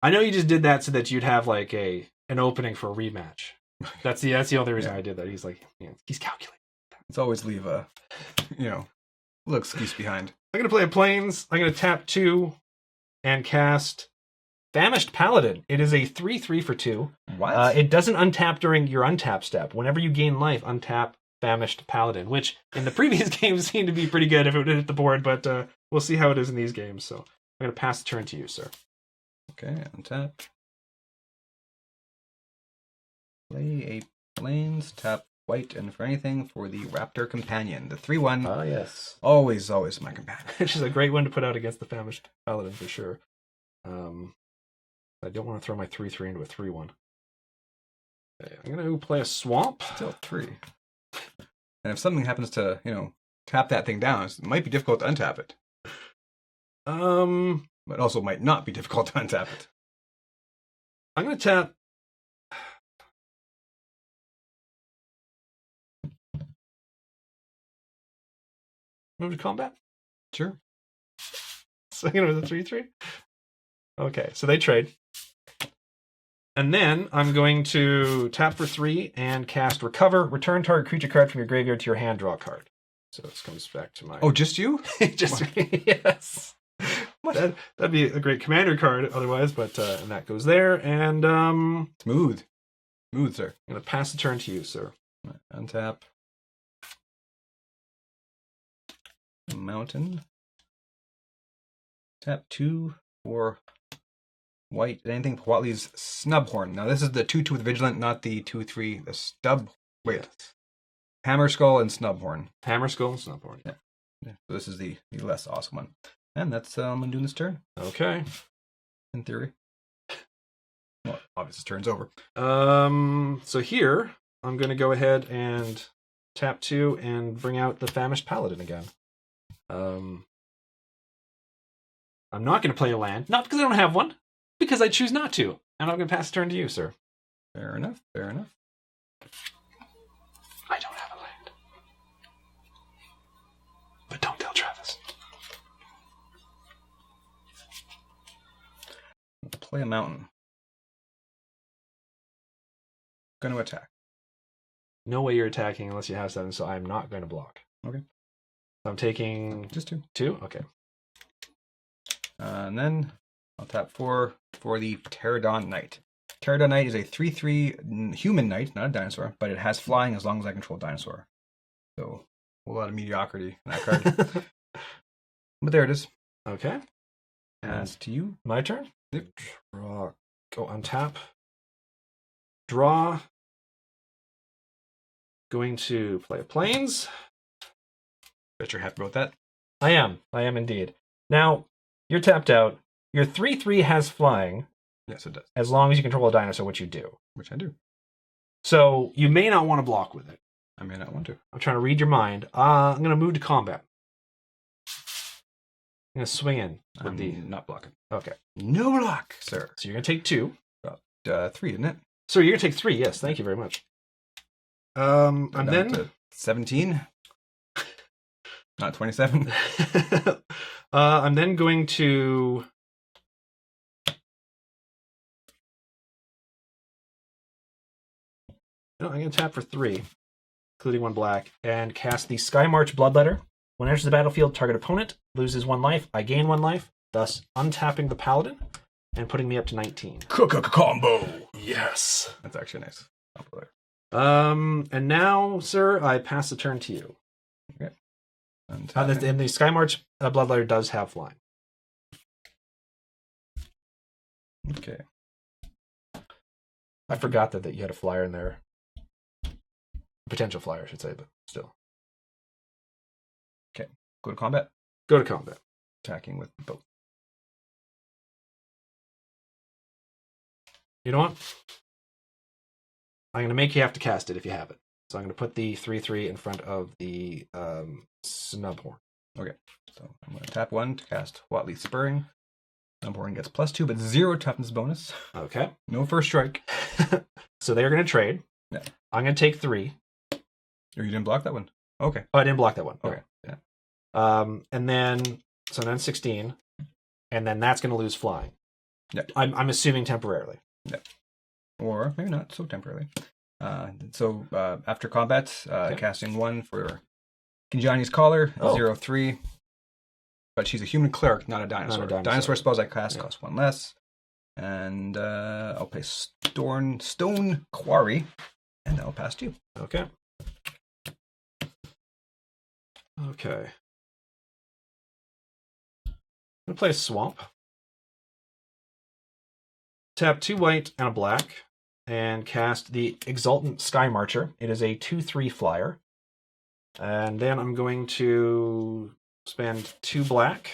I know you just did that so that you'd have like an opening for a rematch. That's the only reason I did that. He's like, he's calculating. Let's always leave a, little excuse behind. I'm going to play a Plains. I'm going to tap 2 and cast Famished Paladin. It is a 3/3 for 2. What? It doesn't untap during your untap step. Whenever you gain life, untap Famished Paladin, which in the previous games seemed to be pretty good if it would hit the board, but we'll see how it is in these games. So I'm going to pass the turn to you, sir. Okay, untap. Play a Plains, tap white, and for anything for the Raptor Companion. The 3/1. Ah, yes. Always my companion. Which is a great one to put out against the Famished Paladin for sure. I don't want to throw my 3/3 into a 3/1. Okay, I'm going to play a Swamp. Still 3. And if something happens to, tap that thing down, it might be difficult to untap it. But also might not be difficult to untap it. I'm going to tap. Move to combat? Sure. Second with a 3/3? Okay, so they trade. And then I'm going to tap for 3 and cast Recover. Return target creature card from your graveyard to your hand, draw a card. So this comes back to my... Oh, just you? Just me, yes. That'd be a great commander card otherwise, but and that goes there. And Smooth, sir. I'm going to pass the turn to you, sir. Untap. Mountain. Tap 2 for white. Anything for Huatli's Snubhorn. Now this is the 2/2 with Vigilant, not the 2/3. The stub. Wait. Yes. Hammer Skull and Snubhorn. Hammer Skull and Snubhorn. Yeah. So this is the less awesome one. And that's I'm gonna do this turn. Okay. In theory. Well, obviously this turn's over. So here I'm gonna go ahead and tap 2 and bring out the Famished Paladin again. I'm not going to play a land, not because I don't have one, because I choose not to. And I'm going to pass the turn to you, sir. Fair enough. I don't have a land. But don't tell Travis. Play a mountain. Going to attack. No way you're attacking unless you have 7, so I'm not going to block. Okay. I'm taking... Just 2. 2? Okay. And then I'll tap 4 for the Pterodon Knight. Pterodon Knight is a 3/3 human knight, not a dinosaur, but it has flying as long as I control dinosaur. So, a whole lot of mediocrity in that card. But there it is. Okay. And to you. My turn? Yep. Draw. Go untap. Draw. Going to play a Plains. Bet you're happy about that. I am indeed. Now, you're tapped out. Your 3/3 has flying. Yes, it does. As long as you control a dinosaur, which you do. Which I do. So, you may not want to block with it. I may not want to. I'm trying to read your mind. I'm going to move to combat. I'm going to swing in. I'm not blocking. Okay. No block, sir. So, you're going to take 2. 3, isn't it? So, you're going to take 3. Yes, thank you very much. And then... 17. Not 27. I'm then going to... No, I'm going to tap for 3, including 1 black, and cast the Skymarch Bloodletter. When it enters the battlefield, target opponent loses 1 life. I gain 1 life, thus untapping the Paladin and putting me up to 19. Combo! Yes. That's actually nice. And now, sir, I pass the turn to you. Okay. And the Skymarch Bloodletter does have flying. Okay. I forgot that you had a flyer in there. Potential flyer, I should say, but still. Okay. Go to combat. Go to combat. Attacking with both. You know what? I'm going to make you have to cast it if you have it. So I'm going to put the 3/3 in front of the Snubhorn. Okay. So I'm going to tap 1 to cast Huatli Spurring. Snubhorn gets +2, but 0 toughness bonus. Okay. No first strike. So they're going to trade. Yeah. I'm going to take 3. Oh, you didn't block that one? Okay. Oh, I didn't block that one. Okay. No. Yeah. And then 16. And then that's going to lose flying. Yeah. I'm assuming temporarily. Yeah. Or maybe not so temporarily. So after combat, casting 1 for Kinjani's Collar, 0/3. But she's a human cleric, not a dinosaur. Dinosaur spells I cast cost 1 less. And I'll play Stone Quarry, and I'll pass to you. Okay. Okay. I'm going to play a Swamp. Tap 2 white and a black, and cast the Exultant Sky Marcher. It is a 2/3 flyer. And then I'm going to spend 2 black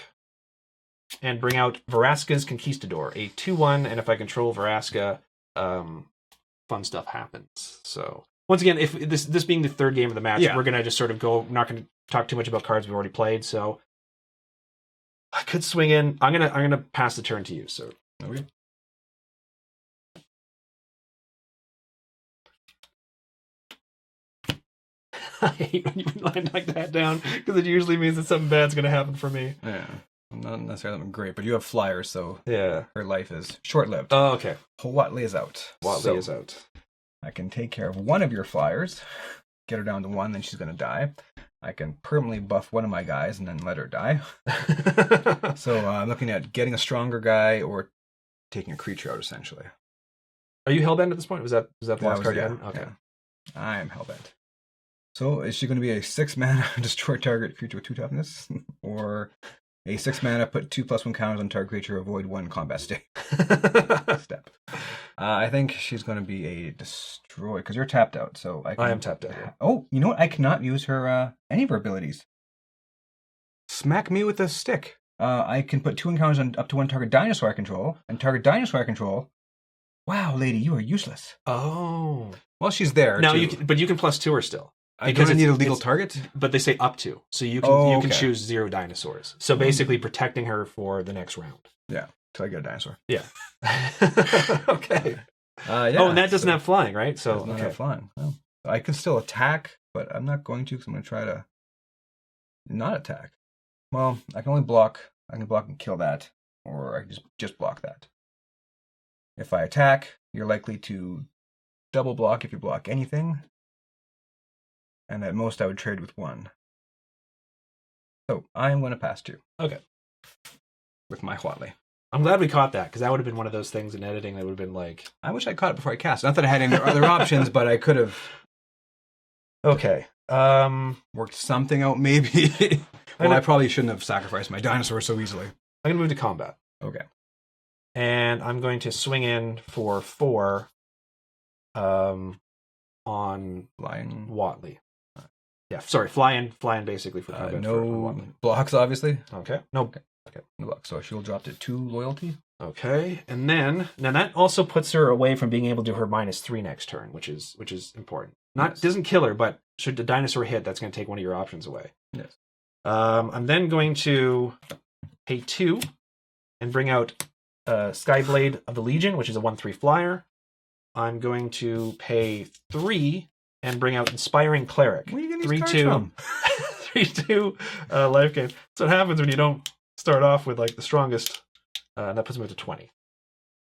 and bring out Vraska's Conquistador, a 2/1, and if I control Vraska, fun stuff happens. So once again, if this being the third game of the match, we're gonna just sort of go. Not gonna talk too much about cards we've already played. So I could swing in. I'm gonna pass the turn to you, sir. Okay. I hate when you line like that down because it usually means that something bad's gonna happen for me. Yeah. Not necessarily great, but you have flyers, so her life is short-lived. Oh, okay. Huatli is out. Huatli is out. I can take care of one of your flyers, get her down to 1, then she's going to die. I can permanently buff one of my guys and then let her die. So I'm looking at getting a stronger guy or taking a creature out, essentially. Are you Hellbent at this point? Was that the last card you had? Okay. Yeah. I am Hellbent. So is she going to be a 6-mana destroy target creature with 2 toughness? Or a 6-mana, put 2/+1 counters on target creature, avoid 1 combat step. I think she's going to be a destroy, because you're tapped out. So I am tapped out. Yeah. Oh, you know what? I cannot use her any of her abilities. Smack me with a stick. I can put 2 encounters on up to 1 target dinosaur I control, and target dinosaur I control. Wow, lady, you are useless. Oh. Well, she's there. Now you can +2 her still. Because I need a legal target? But they say up to. So you can choose 0 dinosaurs. So basically protecting her for the next round. Yeah, till I get a dinosaur. Yeah. Okay. And that doesn't have flying, right? So does not have flying. Well, I can still attack, but I'm not going to because I'm going to try to not attack. Well, I can only block. I can block and kill that, or I can just block that. If I attack, you're likely to double block if you block anything. And at most, I would trade with 1. So I am going to pass 2. Okay. With my Huatli. I'm glad we caught that, because that would have been one of those things in editing that would have been like... I wish I caught it before I cast. Not that I had any other options, but I could have... Okay. Worked something out, maybe. Well, I probably shouldn't have sacrificed my dinosaur so easily. I'm going to move to combat. Okay. And I'm going to swing in for 4 on Flying Huatli. Yeah, sorry, fly in basically for combat. No blocks, obviously. Okay. No blocks. So she'll drop to 2 loyalty. Okay, and then now that also puts her away from being able to do her -3 next turn, which is important. Doesn't kill her, but should the dinosaur hit, that's going to take one of your options away. Yes. I'm then going to pay 2 and bring out Skyblade of the Legion, which is a 1/3 flyer. I'm going to pay 3 and bring out Inspiring Cleric. Where are you getting these cards from? 3/2 life gain. That's what happens when you don't start off with like the strongest. That puts me up to 20.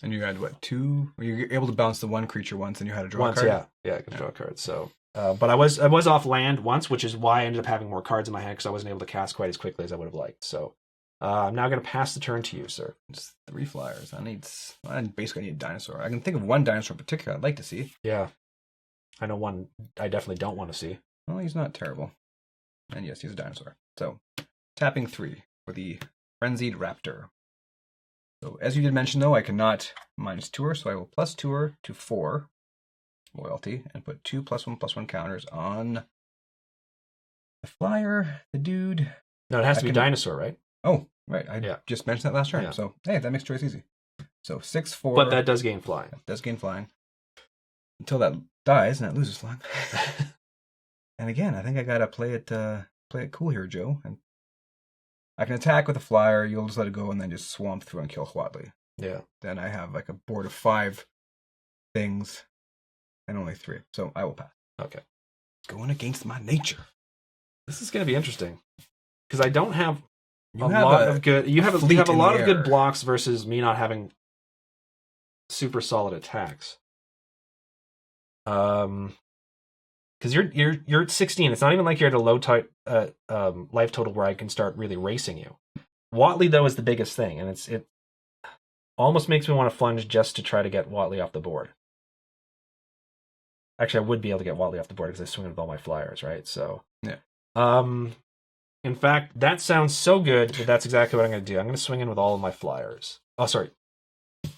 And you had what, 2? Were you able to bounce the 1 creature once, and you had to draw a card? Yeah, I could draw a card. So, but I was off land once, which is why I ended up having more cards in my hand because I wasn't able to cast quite as quickly as I would have liked. So, I'm now going to pass the turn to you, sir. Just 3 flyers. I basically need a dinosaur. I can think of 1 dinosaur in particular I'd like to see. Yeah. I know one I definitely don't want to see. Well, he's not terrible. And yes, he's a dinosaur. So, tapping 3 for the Frenzied Raptor. So, as you did mention, though, I cannot -2 her, so I will +2 her to 4 loyalty and put 2 +1/+1 counters on the flyer, the dude. No, it has to be dinosaur, right? Oh, right. I just mentioned that last turn. Yeah. So, hey, that makes choice easy. So, 6/4. But that does gain flying. That does gain flying. Until that dies and it loses flying. And again, I think I gotta play it cool here, Joe. And I can attack with a flyer. You'll just let it go and then just swamp through and kill Huatli. Yeah. Then I have like a board of 5 things and only 3. So I will pass. Okay. Going against my nature. This is going to be interesting because I don't have a lot of good. You have a lot of good blocks versus me not having super solid attacks. Because you're at 16. It's not even like you're at a low life total where I can start really racing you. Huatli, though, is the biggest thing, and it almost makes me want to plunge just to try to get Huatli off the board. Actually, I would be able to get Huatli off the board because I swing with all my flyers, right? So, yeah. In fact, that sounds so good that that's exactly what I'm going to do. I'm going to swing in with all of my flyers. Oh, sorry.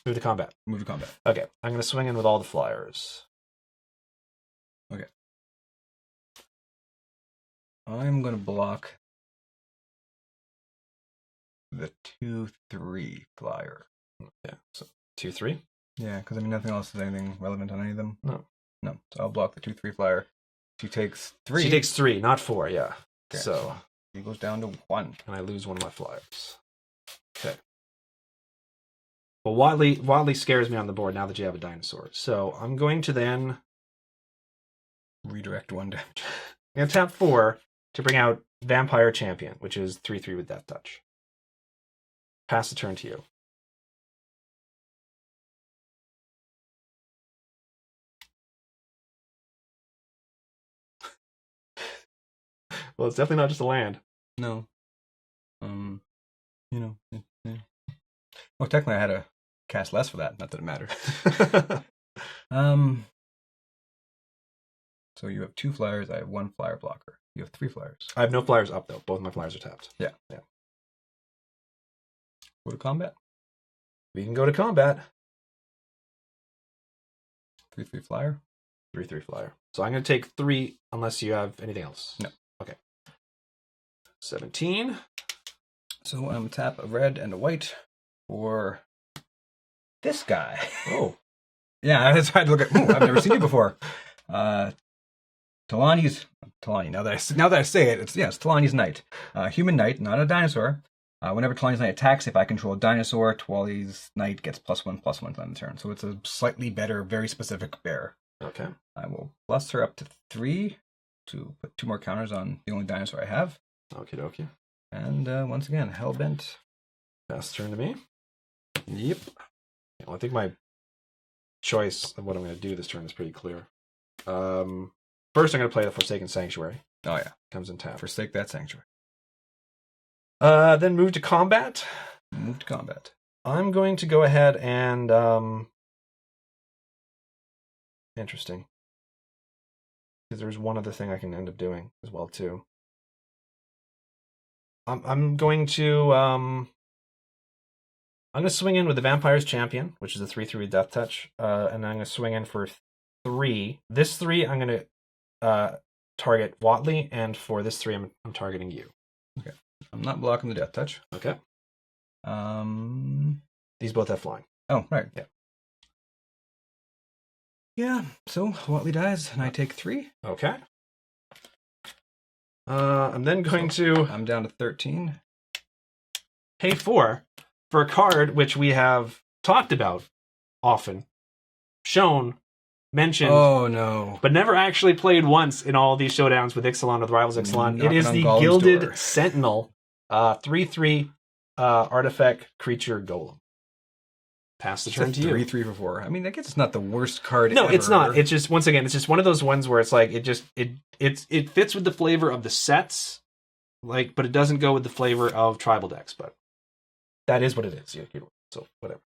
Move to combat. Move to combat. Okay, I'm going to swing in with all the flyers. Okay. I'm going to block the 2/3 flyer. Yeah, so 2/3? Yeah, because I mean, nothing else is anything relevant on any of them. No. So I'll block the 2/3 flyer. She takes 3. She takes 3, not 4, yeah. Okay. So he goes down to 1. And I lose one of my flyers. Okay. Well, Huatli scares me on the board now that you have a dinosaur. So I'm going to then redirect 1 damage. I'm going to tap 4 to bring out Vampire Champion, which is 3/3 with Death Touch. Pass the turn to you. Well, it's definitely not just a land. No. Well, technically I had to cast less for that. Not that it mattered. So you have 2 flyers. I have 1 flyer blocker. You have 3 flyers. I have no flyers up, though. Both my flyers are tapped. Yeah. Go to combat. We can go to combat. 3/3 flyer. 3/3 flyer. So I'm going to take 3 unless you have anything else. No. Okay. 17. So I'm tap a red and a white for this guy. Oh. Yeah, that's why I had to look at. I've never seen you before. Talani's. Now that I say it, it's Talani's Knight. Human Knight, not a dinosaur. Whenever Talani's Knight attacks, if I control a dinosaur, Talani's Knight gets +1/+1 on the turn. So it's a slightly better, very specific bear. Okay. I will plus her up to 3 to put 2 more counters on the only dinosaur I have. Okie dokie. And once again, Hellbent. Pass turn to me. Yep. Well, I think my choice of what I'm going to do this turn is pretty clear. First, I'm going to play the Forsaken Sanctuary. Oh, yeah. Comes in tap. Forsake that sanctuary. Then move to combat. Move to combat. I'm going to go ahead and... Interesting. Because there's one other thing I can end up doing as well, too. I'm going to swing in with the Vampire's Champion, which is a 3/3 with Death Touch, and I'm going to swing in for 3. This 3, I'm going to target Huatli, and for this 3, I'm targeting you. Okay. I'm not blocking the Death Touch. Okay. These both have flying. Oh, right. Yeah. Yeah, so Huatli dies, and I take 3. Okay. I'm then going to... I'm down to 13. Pay 4 for a card which we have talked about often, shown, mentioned. Oh, no. But never actually played once in all these showdowns with Ixalan or the Rivals Ixalan. It is the Gilded Sentinel, 3/3 artifact creature golem. Pass the turn to you. 3/3 for 4. I mean, I guess it's not the worst card No, ever. it's not. It's just, once again, it's just one of those ones where it's like, it fits with the flavor of the sets, like, but it doesn't go with the flavor of tribal decks, but that is what it is. So, whatever.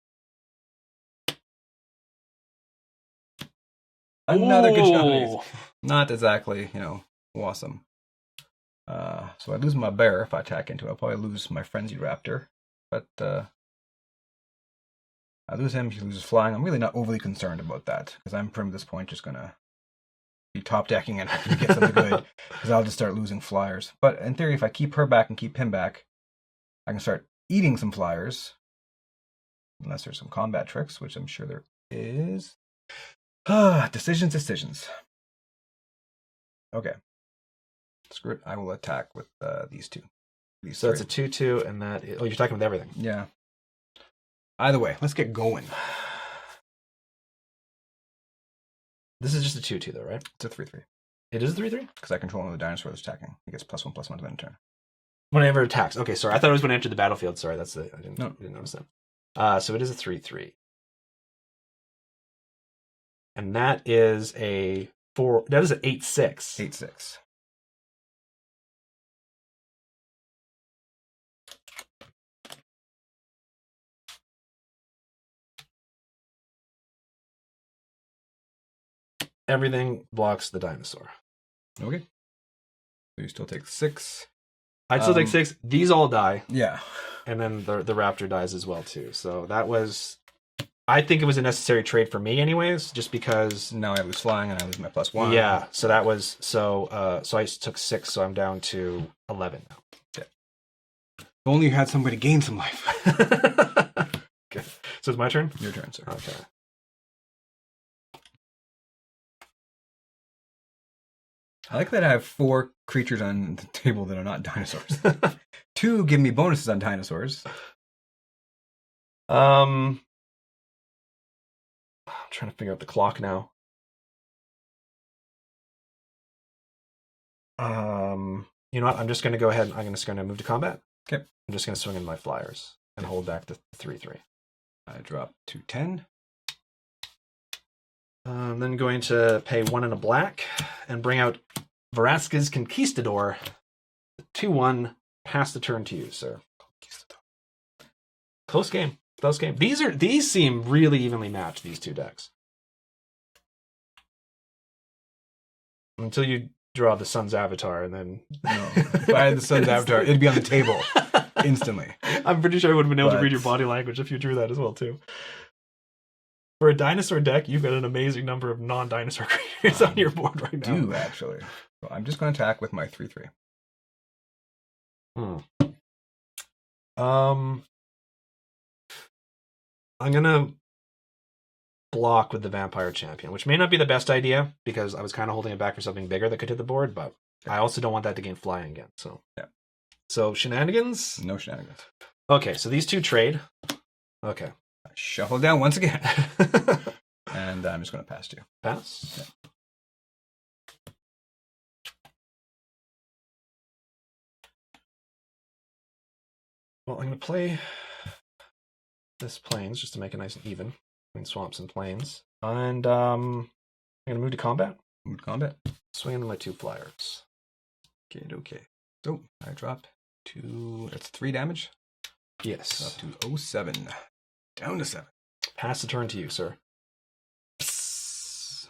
Another good shot. Not exactly, awesome. So I lose my bear if I attack into it. I'll probably lose my Frenzy Raptor. But I lose him, he loses flying. I'm really not overly concerned about that, because I'm from this point just going to be top decking and hoping to get something good, because I'll just start losing flyers. But in theory, if I keep her back and keep him back, I can start eating some flyers. Unless there's some combat tricks, which I'm sure there is. Decisions. Okay. Screw it. I will attack with these 2. So it's a 2/2, and that is... Oh, you're talking with everything. Yeah. Either way, let's get going. This is just a 2/2, though, right? It's a 3/3. It is a 3/3? Because I control one of the dinosaur that's attacking. He gets +1/+1 to end turn. Whenever it attacks. Okay, sorry. I thought it was when it entered the battlefield. Sorry, I didn't notice that. So it is a 3/3. And that is a 4. That is an 8/6. 8/6. Everything blocks the dinosaur. Okay. So you still take 6. I'd still take 6. These all die. Yeah. And then the raptor dies as well too. So that was, I think it was a necessary trade for me anyways, just because now I lose flying and I lose my +1. Yeah. So that was so I took 6, so I'm down to 11 now. Yeah. If only you had somebody gain some life. Okay. So it's my turn? Your turn, sir. Okay. I like that I have 4 creatures on the table that are not dinosaurs. 2 give me bonuses on dinosaurs. I'm trying to figure out the clock now. You know what? I'm just going to go ahead. I'm just going to move to combat. Okay. I'm just going to swing in my flyers and hold back the 3/3. I drop to 10. I'm then going to pay 1 and a black and bring out Vraska's Conquistador. 2/1. Pass the turn to you, sir. Close game. Close game. These seem really evenly matched, these two decks. Until you draw the Sun's Avatar, and then... No. If I had the Sun's Avatar, it'd be on the table instantly. I'm pretty sure I would have been able to read your body language if you drew that as well, too. For a dinosaur deck, you've got an amazing number of non-dinosaur creatures on your board right now. I do, actually. So I'm just going to attack with my 3/3. I'm going to block with the Vampire Champion, which may not be the best idea, because I was kind of holding it back for something bigger that could hit the board, but I also don't want that to gain flying again. So, yeah. So shenanigans? No shenanigans. Okay, so these two trade. Okay. I shuffle down once again. And I'm just going to pass to you. Pass? Yeah. Well, I'm going to play this Plains just to make it nice and even between swamps and plains. And I'm going to move to combat. Move to combat. Swing into my 2 flyers. Okay. So I dropped to... That's 3 damage? Yes. Up to 07. Down to 7. Pass the turn to you, sir. Psst.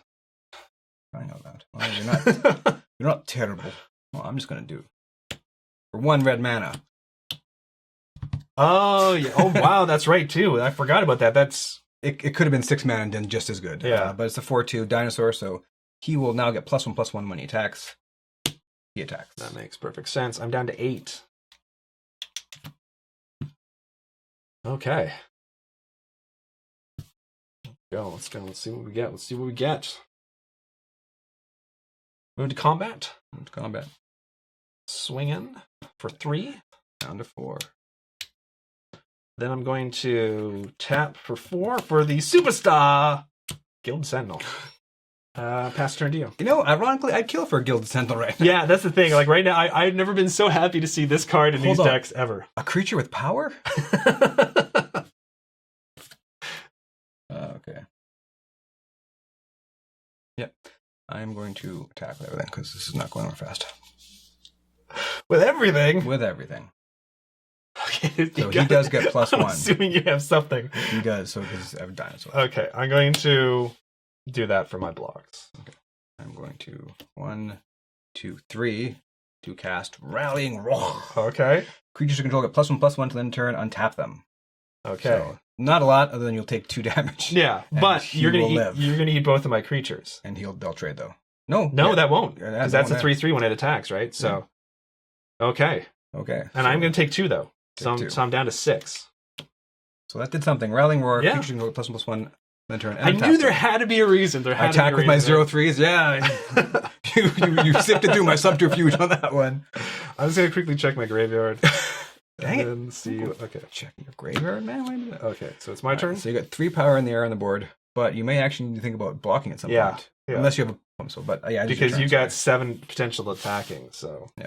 I know that. Well, you're not terrible. Well, I'm just going to do... For 1 red mana. Oh, yeah. Oh, wow, that's right, too. I forgot about that. That's... It could have been 6 mana and done just as good. Yeah. But it's a 4/2 dinosaur, so he will now get +1/+1 when he attacks. He attacks. That makes perfect sense. I'm down to 8. Okay. Let's go. Let's see what we get. Move to combat. Move to combat. Swing in for 3. Down to 4. Then I'm going to tap for 4 for the Superstar Guild Sentinel. Pass turn to you. You know, ironically, I'd kill for a Guild Sentinel right now. Yeah, that's the thing. Like right now, I've never been so happy to see this card in these decks ever. A creature with power? Okay. Yep. I'm going to attack with everything because this is not going over fast. With everything? With everything. Okay, so he does get +1. I'm assuming you have something. He does, so because I have a dinosaur. Okay, I'm going to do that for my blocks. Okay. I'm going to 1, 2, 3 to cast Rallying Roar. Okay. Creatures you control get +1/+1 to the end turn, untap them. Okay. So, not a lot, other than you'll take 2 damage. Yeah, but you're gonna eat both of my creatures. And they'll trade though. No, that won't. Because that's a 3/3 when it attacks, right? So okay. And I'm gonna take 2 though. So I'm down to 6. So that did something. Rallying Roar, creatures can go +1/+1 then turn. I knew there had to be a reason. I attack with my 0/3s. Yeah. you sifted through my subterfuge on that one. I'm just gonna quickly check my graveyard. Dang it. And see. Okay. Checking your graveyard, man. Wait a minute. Okay, so it's my turn. Right, so you got 3 power in the air on the board, but you may actually need to think about blocking at some point. Yeah. Unless you have a pump. But yeah, because you got 7 potential attacking. So yeah.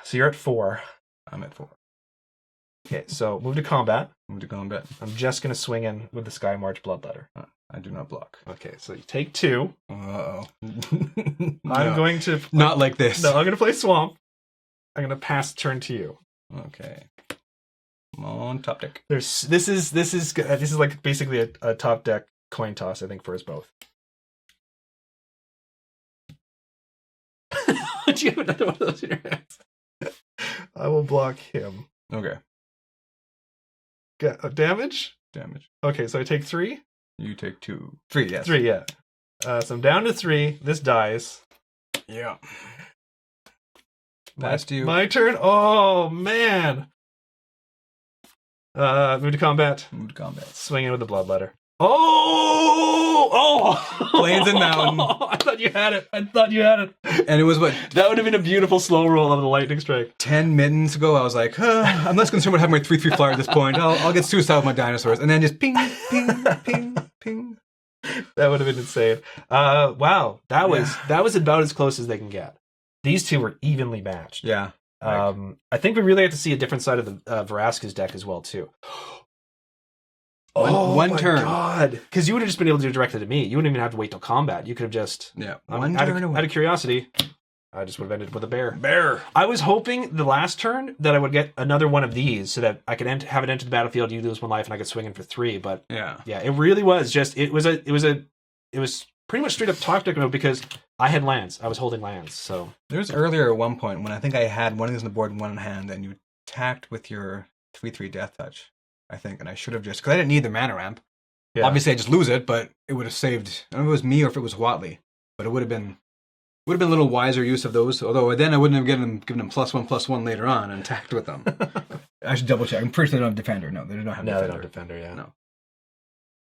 So you're at 4. I'm at 4. Okay, so move to combat. Move to combat. I'm just going to swing in with the Sky March Bloodletter. I do not block. Okay, so you take 2. Uh-oh. I'm going to... Not like this. No, I'm going to play Swamp. I'm going to pass turn to you. Okay. Come on, top deck. This is like basically a top deck coin toss, I think, for us both. Do you have another one of those in your hands? I will block him. Okay. Damage? Damage. Okay, so I take 3. You take 2. 3, yes. 3, yeah. So I'm down to 3. This dies. Yeah. Last you. My turn. Oh, man. Move to combat. Move to combat. Swing in with the Bloodletter. Oh! Plains and Mountain. I thought you had it. And it was what? That would have been a beautiful slow roll of the Lightning Strike. 10 minutes ago, I was like, I'm less concerned with having my 3/3 flyer at this point. I'll get suicide with my dinosaurs. And then just ping, ping, ping, ping. That would have been insane. Wow. That was about as close as they can get. These two were evenly matched. Yeah. I think we really have to see a different side of the Vraska's deck as well, too. One turn. God. Because you would have just been able to do it directly to me. You wouldn't even have to wait till combat. You could have just... Yeah. Out of curiosity, I just would have ended with a bear. I was hoping the last turn that I would get another one of these so that I could have it enter the battlefield, you lose 1 life, and I could swing in for 3. But yeah, it really was just... It was pretty much straight up top deck mode because I had lands. I was holding lands, so... There was earlier at one point when I think I had one of these on the board in one hand, and you attacked with your 3/3 Death Touch, I think, and I should have just... Because I didn't need the mana ramp. Yeah. Obviously, I just lose it, but it would have saved... I don't know if it was me or if it was Huatli, but it would have been a little wiser use of those, although then I wouldn't have given them +1/+1 later on and attacked with them. I should double check. I'm pretty sure they don't have Defender. No, they don't have Defender. No, they don't have Defender, yeah. No.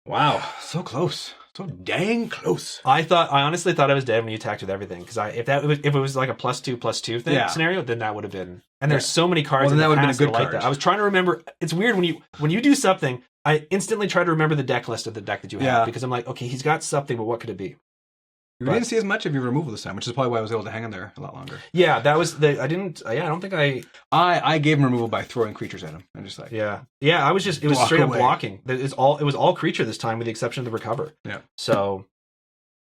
Wow, so close. So dang close. I honestly thought I was dead when you attacked with everything, because if it was like a +2/+2 thing scenario, then that would have been... And there's so many cards then that would have been a good like card. that. I was trying to remember... It's weird when you do something, I instantly try to remember the deck list of the deck that you have, because I'm like, okay, he's got something, but what could it be? We didn't see as much of your removal this time, which is probably why I was able to hang in there a lot longer. Yeah, that was I don't think I gave him removal by throwing creatures at him. I'm just like... Yeah, I was just... It was straight up blocking. It was all creature this time, with the exception of the recover. Yeah. So...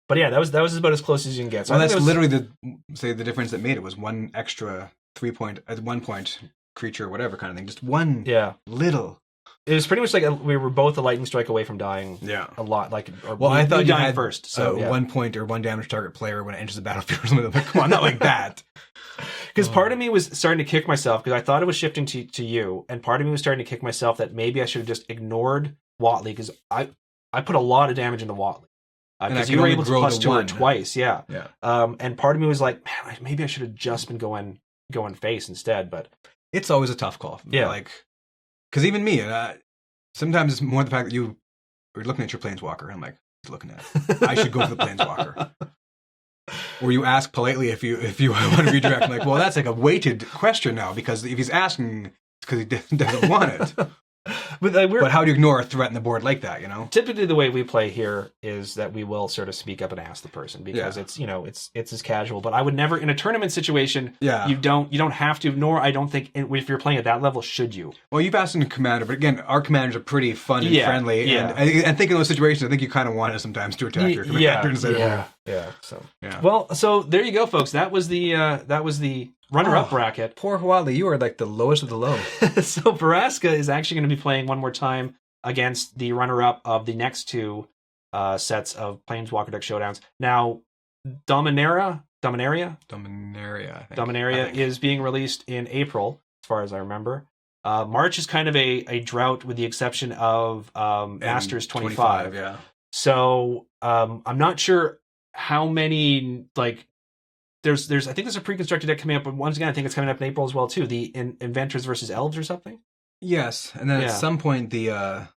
But yeah, that was about as close as you can get. So well, that's literally the difference that made it was one extra 3-point at 1 point creature, whatever kind of thing. Just one little... It was pretty much like we were both a lightning strike away from dying. Yeah, a lot. I thought you died first. So 1 point or 1 damage target player when it enters the battlefield or something. Like, come on, not like that. Because part of me was starting to kick myself because I thought it was shifting to you, and part of me was starting to kick myself that maybe I should have just ignored Huatli because I put a lot of damage into Huatli. Because you were able to +2 twice, yeah. And part of me was like, man, maybe I should have just been going face instead. But it's always a tough call. Yeah, like because even me, sometimes it's more the fact that you are looking at your Planeswalker. And I'm like, looking at it. I should go for the Planeswalker. Or you ask politely if you want to redirect. I'm like, well, that's like a weighted question now because if he's asking, it's because he doesn't want it. But how do you ignore a threat in the board like that, you know? Typically the way we play here is that we will sort of speak up and ask the person because it's as casual. But I would never, in a tournament situation, you don't have to, nor I don't think if you're playing at that level, should you. Well, you've asked him to commander, but again, our commanders are pretty fun and friendly. And I think in those situations, I think you kind of want to sometimes to attack your commander. Well, so there you go, folks. That was the runner-up bracket. Poor Huatli, you are like the lowest of the low. So Vraska is actually going to be playing one more time against the runner-up of the next 2 sets of Planeswalker Deck Showdowns. Now, Dominaria is being released in April, as far as I remember. March is kind of a drought with the exception of Masters 25. Yeah. So I'm not sure how many There's I think there's a pre-constructed deck coming up, but once again, I think it's coming up in April as well too. The Inventors versus Elves or something. Yes, and then at some point the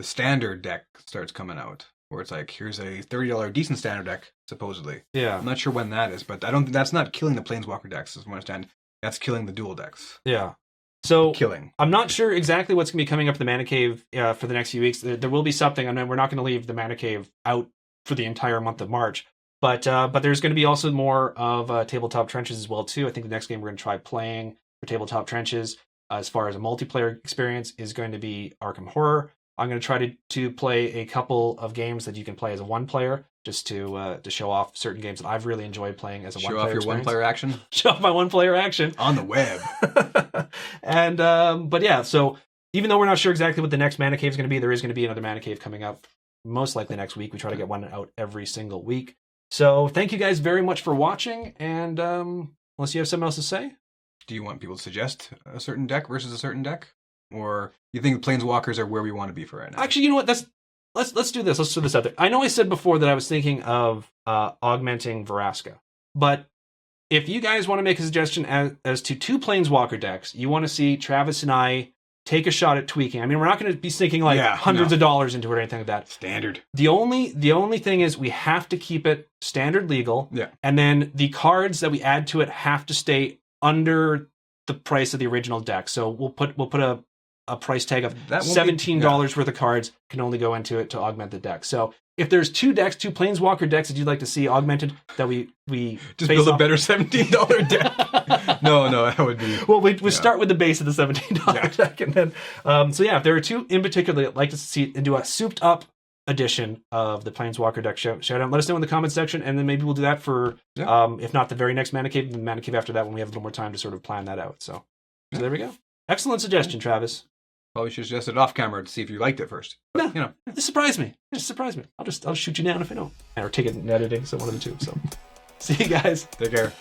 standard deck starts coming out, where it's like here's a $30 decent standard deck supposedly. Yeah, I'm not sure when that is, but I don't think that's not killing the Planeswalker decks, as I understand. That's killing the dual decks. Yeah. So killing. I'm not sure exactly what's going to be coming up in the Mana Cave for the next few weeks. There will be something. I mean, we're not going to leave the Mana Cave out for the entire month of March. But there's going to be also more of Tabletop Trenches as well, too. I think the next game we're going to try playing for Tabletop Trenches as far as a multiplayer experience is going to be Arkham Horror. I'm going to try to play a couple of games that you can play as a one player, just to show off certain games that I've really enjoyed playing as a one player. Show off your one player action. Show off my one player action on the web. And but yeah, so even though we're not sure exactly what the next Mana Cave is going to be, there is going to be another Mana Cave coming up, most likely next week. We try to get one out every single week. So thank you guys very much for watching, and unless you have something else to say. Do you want people to suggest a certain deck versus a certain deck? Or you think the Planeswalkers are where we want to be for right now? Actually, you know what? Let's do this. Let's throw this out there. I know I said before that I was thinking of augmenting Vraska, but if you guys want to make a suggestion as to 2 Planeswalker decks, you want to see Travis and I take a shot at tweaking. I mean, we're not going to be sinking hundreds of dollars into it or anything like that. Standard. The only thing is we have to keep it standard legal. Yeah. And then the cards that we add to it have to stay under the price of the original deck. So we'll put a price tag of $17 worth of cards can only go into it to augment the deck. So if there's 2 Planeswalker decks that you'd like to see augmented, that we just build a better $17 deck. No, that would be. Well, we start with the base of the $17 deck, and then if there are 2 in particular that like to see and do a souped up edition of the Planeswalker Deck Showdown, let us know in the comment section, and then maybe we'll do that for if not the very next Mana Cave, the Mana Cave after that when we have a little more time to sort of plan that out. So there we go. Excellent suggestion, Travis. Probably should suggest it off camera to see if you liked it first. But, no, it surprised me. I'll shoot you down if I don't, or take it in editing. So one of the two. So see you guys. Take care.